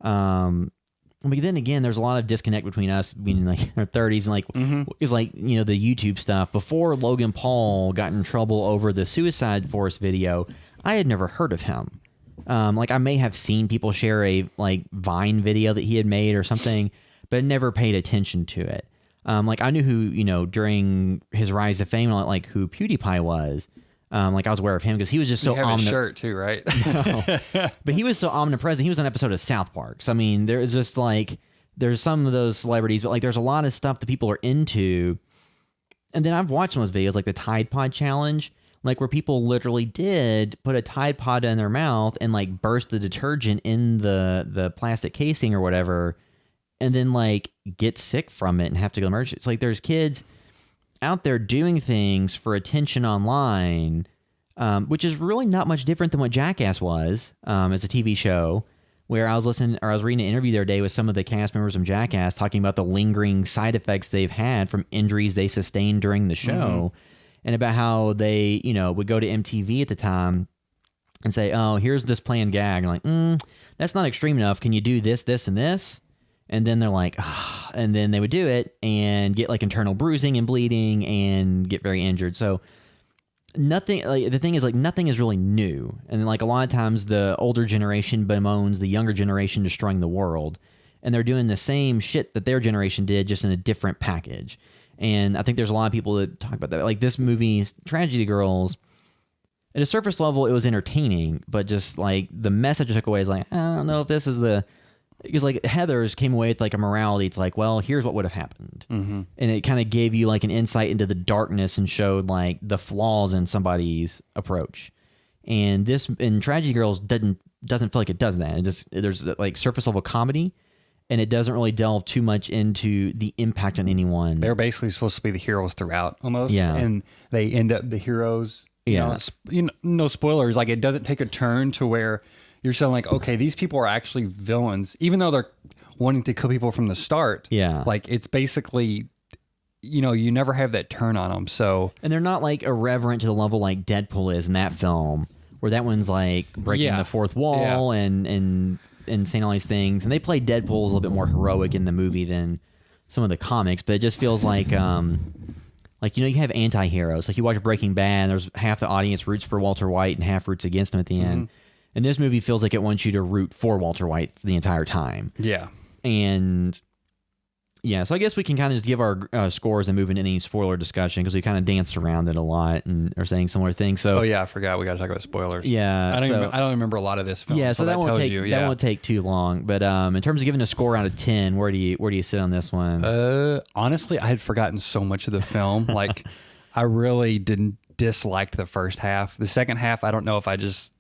but then again, there's a lot of disconnect between us being like our 30s and like, it's like, you know, the YouTube stuff. Before Logan Paul got in trouble over the Suicide Force video, I had never heard of him. Like I may have seen people share a like Vine video that he had made or something, but never paid attention to it. Like I knew who, you know, during his rise to fame, like who PewDiePie was. Like I was aware of him because he was just so You have a omnipresent. shirt too, right? But he was so omnipresent. He was on an episode of South Park. So I mean, there is just like there's some of those celebrities, but like there's a lot of stuff that people are into. And then I've watched some of those videos, like the Tide Pod challenge, like where people literally did put a Tide Pod in their mouth and like burst the detergent in the plastic casing or whatever, and then like get sick from it and have to go to emergency. It's like there's kids out there doing things for attention online, which is really not much different than what Jackass was as a TV show. Where I was reading an interview the other day with some of the cast members from Jackass talking about the lingering side effects they've had from injuries they sustained during the show, and about how they, would go to MTV at the time and say, "Oh, here's this planned gag." And like, that's not extreme enough. Can you do this, this, and this? And then they're like, and then they would do it and get like internal bruising and bleeding and get very injured. So nothing, like the thing is like nothing is really new. And like a lot of times the older generation bemoans the younger generation destroying the world. And they're doing the same shit that their generation did, just in a different package. And I think there's a lot of people that talk about that. Like this movie, Tragedy Girls, at a surface level, it was entertaining, but just like the message I took away is like, I don't know if this is because like Heathers came away with like a morality. It's like, well, here's what would have happened. And it kind of gave you like an insight into the darkness and showed like the flaws in somebody's approach. And this in Tragedy Girls doesn't feel like it does that. There's like surface level comedy, and it doesn't really delve too much into the impact on anyone. They're basically supposed to be the heroes throughout almost. Yeah. And they end up the heroes. Yeah. No spoilers. Like it doesn't take a turn to where you're saying like, okay, these people are actually villains, even though they're wanting to kill people from the start. Yeah. Like it's basically, you never have that turn on them. So, And they're not like irreverent to the level like Deadpool is in that film, where that one's like breaking the fourth wall and saying all these things. And they play Deadpool a little bit more heroic in the movie than some of the comics, but it just feels like you have anti-heroes. Like you watch Breaking Bad, and there's half the audience roots for Walter White and half roots against him at the end. And this movie feels like it wants you to root for Walter White the entire time. yeah. And yeah, so I guess we can kind of just give our scores and move into any spoiler discussion, because we kind of danced around it a lot and are saying similar things. So Oh yeah, I forgot. We got to talk about spoilers. yeah, I don't remember a lot of this film. yeah, so that won't take that won't take too long. But in terms of giving a score out of 10, where do you sit on this one? Honestly, I had forgotten so much of the film. Like, I really didn't dislike the first half. The second half, I don't know if I just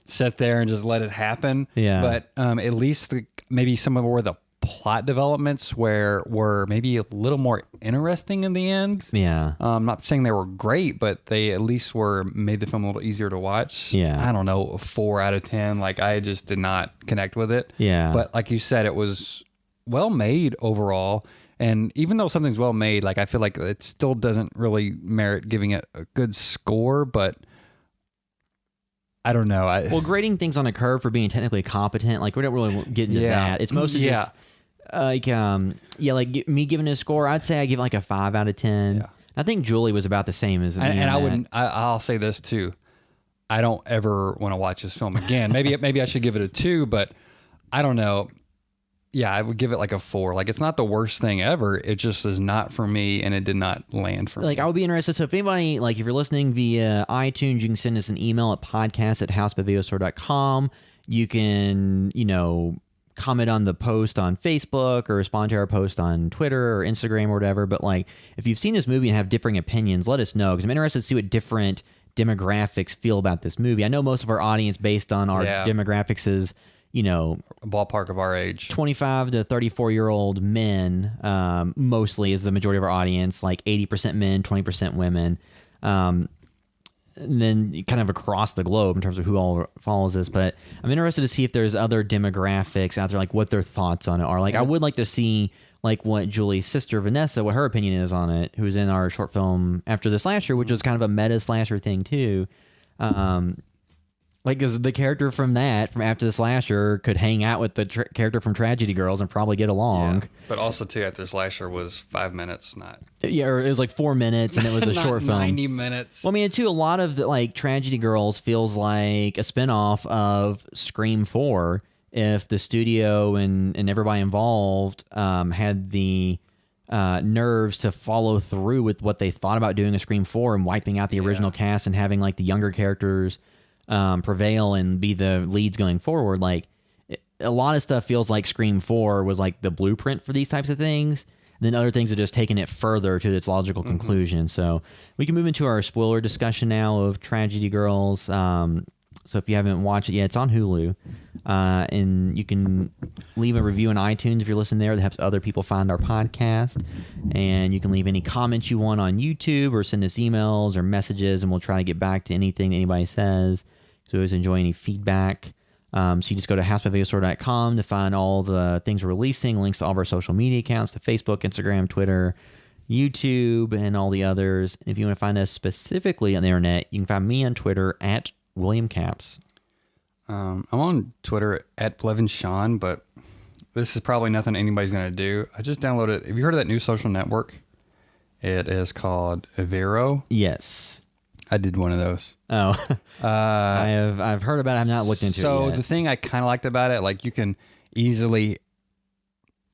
sat there and just let it happen. Yeah. But at least maybe some of the plot developments were maybe a little more interesting in the end. Yeah. I'm not saying they were great, but they at least made the film a little easier to watch. Yeah. I don't know, a 4 out of 10. Like, I just did not connect with it. Yeah. But like you said, it was well made overall. And even though something's well made, like, I feel like it still doesn't really merit giving it a good score, but I don't know. Well, grading things on a curve for being technically competent, like we don't really get into that. It's mostly just like me giving it a score. I'd say I give it like a 5 out of 10. Yeah. I think Julie was about the same as me. And on I that. wouldn't. I'll say this too. I don't ever want to watch this film again. Maybe I should give it a 2, but I don't know. Yeah, I would give it like a 4. Like, it's not the worst thing ever. It just is not for me, and it did not land for me. Like, I would be interested. So if anybody, like, if you're listening via iTunes, you can send us an email at podcast@housebyvideostore.com. You can, comment on the post on Facebook or respond to our post on Twitter or Instagram or whatever. But, like, if you've seen this movie and have differing opinions, let us know, because I'm interested to see what different demographics feel about this movie. I know most of our audience, based on our demographics, is, ballpark of our age. 25 to 34-year-old men, mostly is the majority of our audience, like 80% men, 20% women. And then kind of across the globe in terms of who all follows this. But I'm interested to see if there's other demographics out there, like what their thoughts on it are. Like, I would like to see like what Julie's sister, Vanessa, what her opinion is on it, who's in our short film After the Slasher, which was kind of a meta slasher thing too. Like, because the character from After the Slasher could hang out with the character from Tragedy Girls and probably get along. Yeah. But also, too, After Slasher was 5 minutes, not... Yeah, or it was like 4 minutes, and it was a not short film. 90 minutes. Well, I mean, too, a lot of the, like, Tragedy Girls feels like a spinoff of Scream 4 if the studio and everybody involved had the nerves to follow through with what they thought about doing a Scream 4 and wiping out the original cast and having like the younger characters prevail and be the leads going forward. Like a lot of stuff feels like Scream 4 was like the blueprint for these types of things. And then other things have just taken it further to its logical conclusion. So we can move into our spoiler discussion now of Tragedy Girls. So if you haven't watched it yet, it's on Hulu. And you can leave a review on iTunes if you're listening there. That helps other people find our podcast. And you can leave any comments you want on YouTube or send us emails or messages, and we'll try to get back to anything that anybody says. So always enjoy any feedback. So you just go to housebyvideostore.com to find all the things we're releasing, links to all of our social media accounts, to Facebook, Instagram, Twitter, YouTube, and all the others. And if you want to find us specifically on the internet, you can find me on Twitter at William Caps. I'm on Twitter at BlevinSean, but this is probably nothing anybody's going to do. I just downloaded. Have you heard of that new social network? It is called Vero. Yes. I did one of those. Oh, I've heard about it. I've not looked into it So yet. the thing I kind of liked about it, like you can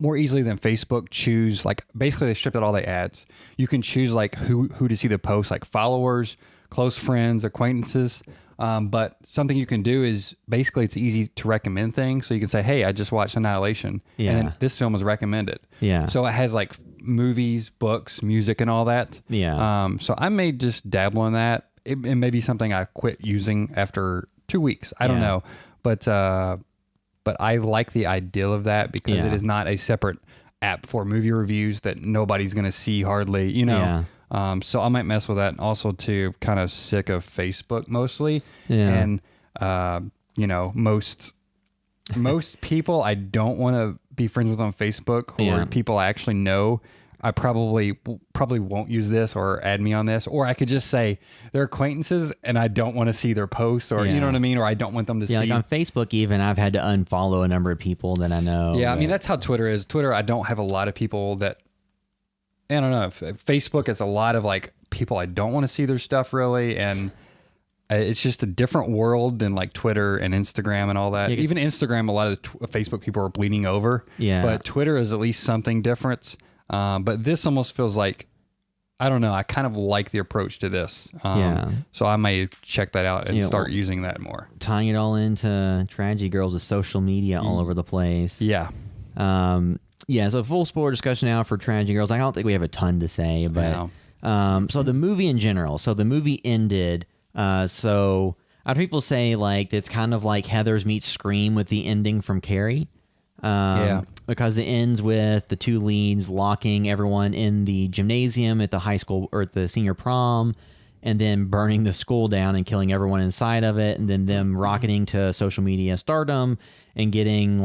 more easily than Facebook, choose, like, basically they stripped out all the ads. You can choose like who to see the post, like followers, close friends, acquaintances. But something you can do is basically it's easy to recommend things. So you can say, hey, I just watched Annihilation. Yeah. And then this film was recommended. Yeah. So it has like movies, books, music, and all that. Yeah. So I may just dabble in that. It may be something I quit using after 2 weeks. I don't know. But I like the idea of that because it is not a separate app for movie reviews that nobody's going to see hardly, you know. Yeah. So I might mess with that. And also, too, kind of sick of Facebook mostly. Yeah. And, you know, most people I don't want to be friends with on Facebook or people I actually know. I probably won't use this or add me on this, or I could just say they're acquaintances and I don't want to see their posts, or you know what I mean, or I don't want them to see. Like on Facebook, even I've had to unfollow a number of people that I know. Yeah, I mean that's how Twitter is. Twitter, I don't have a lot of people that. I don't know. Facebook, it's a lot of like people I don't want to see their stuff really, and it's just a different world than like Twitter and Instagram and all that. Even Instagram, a lot of the Facebook people are bleeding over. Yeah, but Twitter is at least something different. But this almost feels like, I don't know, I kind of like the approach to this. So I may check that out and start using that more. Tying it all into Tragedy Girls with social media all over the place. Yeah. So full spoiler discussion now for Tragedy Girls. I don't think we have a ton to say, but so the movie in general. So the movie ended. So other people say like it's kind of like Heathers meets Scream with the ending from Carrie. Because it ends with the two leads locking everyone in the gymnasium at the high school or at the senior prom, and then burning the school down and killing everyone inside of it, and then them rocketing to social media stardom and getting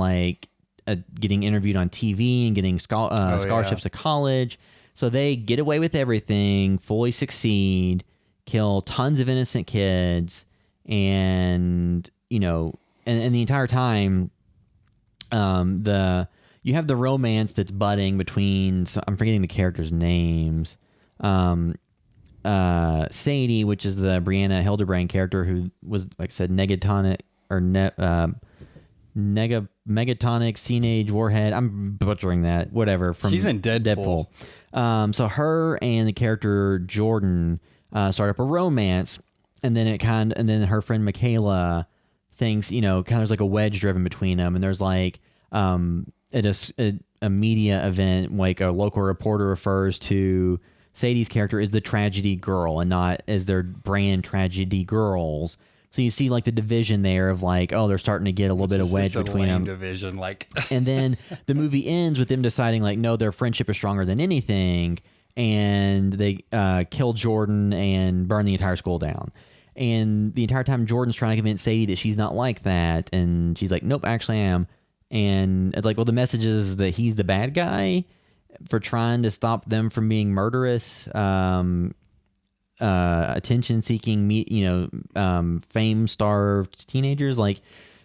getting interviewed on TV and getting scholarships to college. So they get away with everything, fully succeed, kill tons of innocent kids, and and the entire time, you have the romance that's budding between, I'm forgetting the characters' names. Sadie, which is the Brianna Hildebrand character who was, like I said, megatonic teenage warhead. I'm butchering that. Whatever. She's in Deadpool. So her and the character Jordan start up a romance, and then and then her friend Michaela thinks, kind of there's like a wedge driven between them, and there's like at a media event, like a local reporter refers to Sadie's character as the Tragedy Girl and not as their brand Tragedy Girls. So you see like the division there of like, oh, they're starting to get a little bit of wedge between them. Division, like. And then the movie ends with them deciding like, no, their friendship is stronger than anything, and they kill Jordan and burn the entire school down. And the entire time Jordan's trying to convince Sadie that she's not like that, and she's like, nope, actually I am. And it's like, well, the message is that he's the bad guy for trying to stop them from being murderous, attention-seeking, fame-starved teenagers. Like,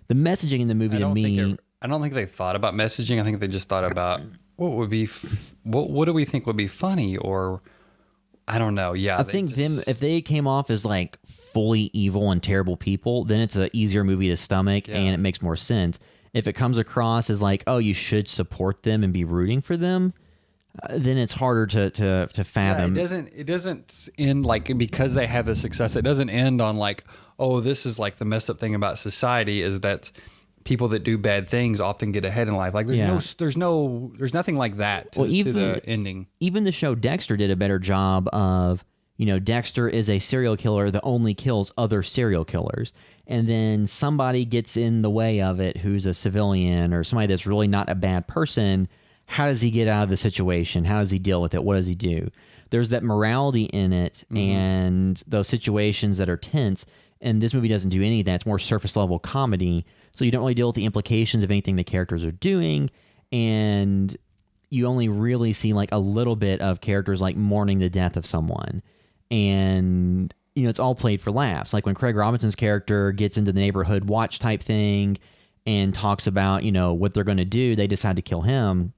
the messaging in the movie to me... I don't think they thought about messaging. I think they just thought about what would be... what do we think would be funny, or... I don't know. Yeah. I think if they came off as like fully evil and terrible people, then it's an easier movie to stomach and it makes more sense. If it comes across as like, oh, you should support them and be rooting for them, then it's harder to fathom. It doesn't end like because they have the success. It doesn't end on like, oh, this is like the messed up thing about society is that people that do bad things often get ahead in life. Like there's nothing like that to the ending. Even the show Dexter did a better job of, Dexter is a serial killer that only kills other serial killers. And then somebody gets in the way of it who's a civilian or somebody that's really not a bad person. How does he get out of the situation? How does he deal with it? What does he do? There's that morality in it and those situations that are tense. And this movie doesn't do any of that. It's more surface level comedy. So you don't really deal with the implications of anything the characters are doing. And you only really see like a little bit of characters like mourning the death of someone. And, it's all played for laughs. Like when Craig Robinson's character gets into the neighborhood watch type thing and talks about, what they're going to do, they decide to kill him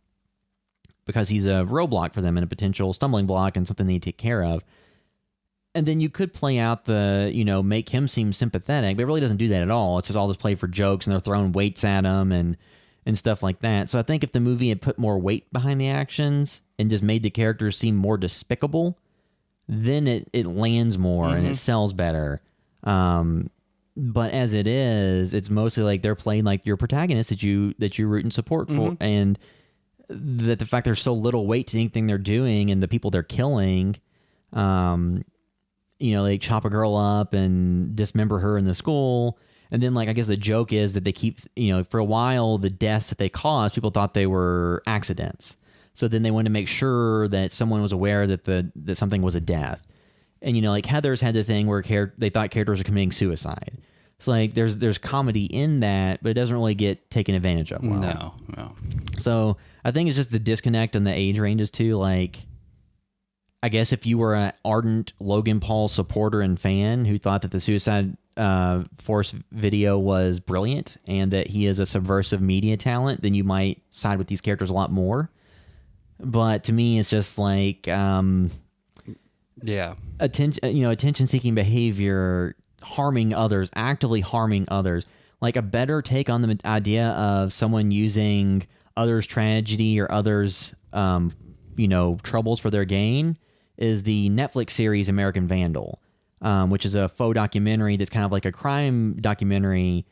because he's a roadblock for them and a potential stumbling block and something they need to take care of. And then you could play out the, make him seem sympathetic, but it really doesn't do that at all. It's just all just played for jokes and they're throwing weights at him and stuff like that. So I think if the movie had put more weight behind the actions and just made the characters seem more despicable, then it lands more and it sells better. But as it is, it's mostly like they're playing like your protagonist that you root and support for. And that the fact there's so little weight to anything they're doing and the people they're killing, they chop a girl up and dismember her in the school. And then, like, I guess the joke is that they keep, for a while, the deaths that they caused, people thought they were accidents. So then they wanted to make sure that someone was aware that that something was a death. And, like, Heather's had the thing where they thought characters were committing suicide. So, like, there's comedy in that, but it doesn't really get taken advantage of well. No. So I think it's just the disconnect on the age ranges, too. Like, I guess if you were an ardent Logan Paul supporter and fan who thought that the Suicide Force video was brilliant and that he is a subversive media talent, then you might side with these characters a lot more. But to me, it's just like, attention-seeking behavior, harming others, actively harming others. Like a better take on the idea of someone using others' tragedy or others, troubles for their gain is the Netflix series American Vandal, which is a faux documentary that's kind of like a crime documentary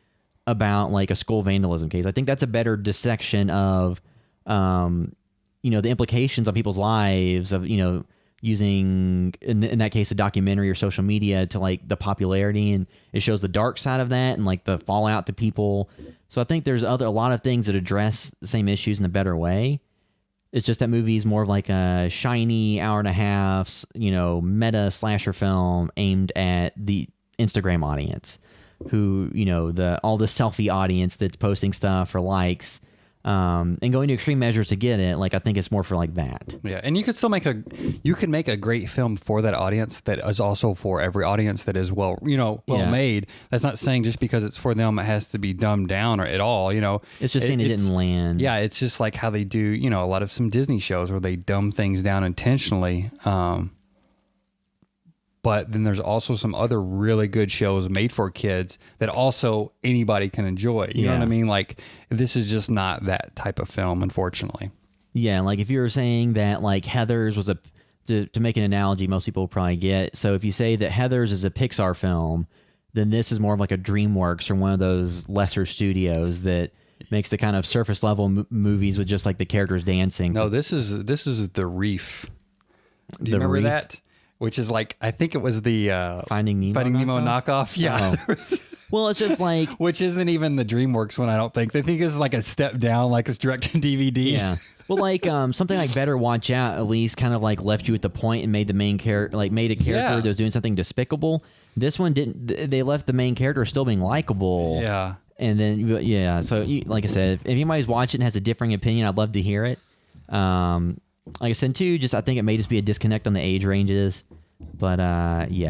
about like a school vandalism case. I think that's a better dissection of, the implications on people's lives of, using, in that case, a documentary or social media to like the popularity, and it shows the dark side of that and like the fallout to people. So I think there's a lot of things that address the same issues in a better way. It's just that movie is more of like a shiny hour and a half, meta slasher film aimed at the Instagram audience, who, all the selfie audience that's posting stuff for likes, and going to extreme measures to get it. Like, I think it's more for like that. Yeah. And you could still make a great film for that audience that is also for every audience that is well made. That's not saying just because it's for them, it has to be dumbed down or at all, It's just saying it didn't land. Yeah. It's just like how they do, a lot of some Disney shows where they dumb things down intentionally. But then there's also some other really good shows made for kids that also anybody can enjoy. You know what I mean? Like, this is just not that type of film, unfortunately. Yeah, like if you were saying that like Heathers was to make an analogy most people will probably get. So if you say that Heathers is a Pixar film, then this is more of like a DreamWorks or one of those lesser studios that makes the kind of surface level movies with just like the characters dancing. No, this is The Reef. Do you remember that? Which is like, I think it was the Finding Nemo knockoff. Yeah. Oh. Well, it's just like... Which isn't even the DreamWorks one, I don't think. They think it's like a step down, like it's direct-to-DVD. Yeah. Well, like something like Better Watch Out at least kind of like left you at the point and made the main character, like made a character that was doing something despicable. This one didn't. They left the main character still being likable. Yeah. And then, so like I said, if anybody's watching and has a differing opinion, I'd love to hear it. Like I said, too, I think it may just be a disconnect on the age ranges. But,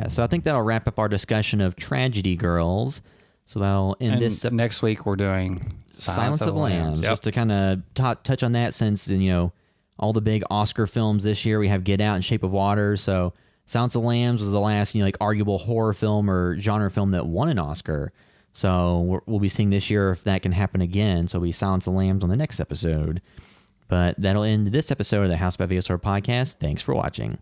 so I think that'll wrap up our discussion of Tragedy Girls. So that'll end this... Next week, we're doing Silence of the Lambs. Just to kind of touch on that since, all the big Oscar films this year, we have Get Out and Shape of Water. So Silence of the Lambs was the last, arguable horror film or genre film that won an Oscar. So we'll be seeing this year if that can happen again. So it'll be Silence of the Lambs on the next episode. But that'll end this episode of the House by VSR podcast. Thanks for watching.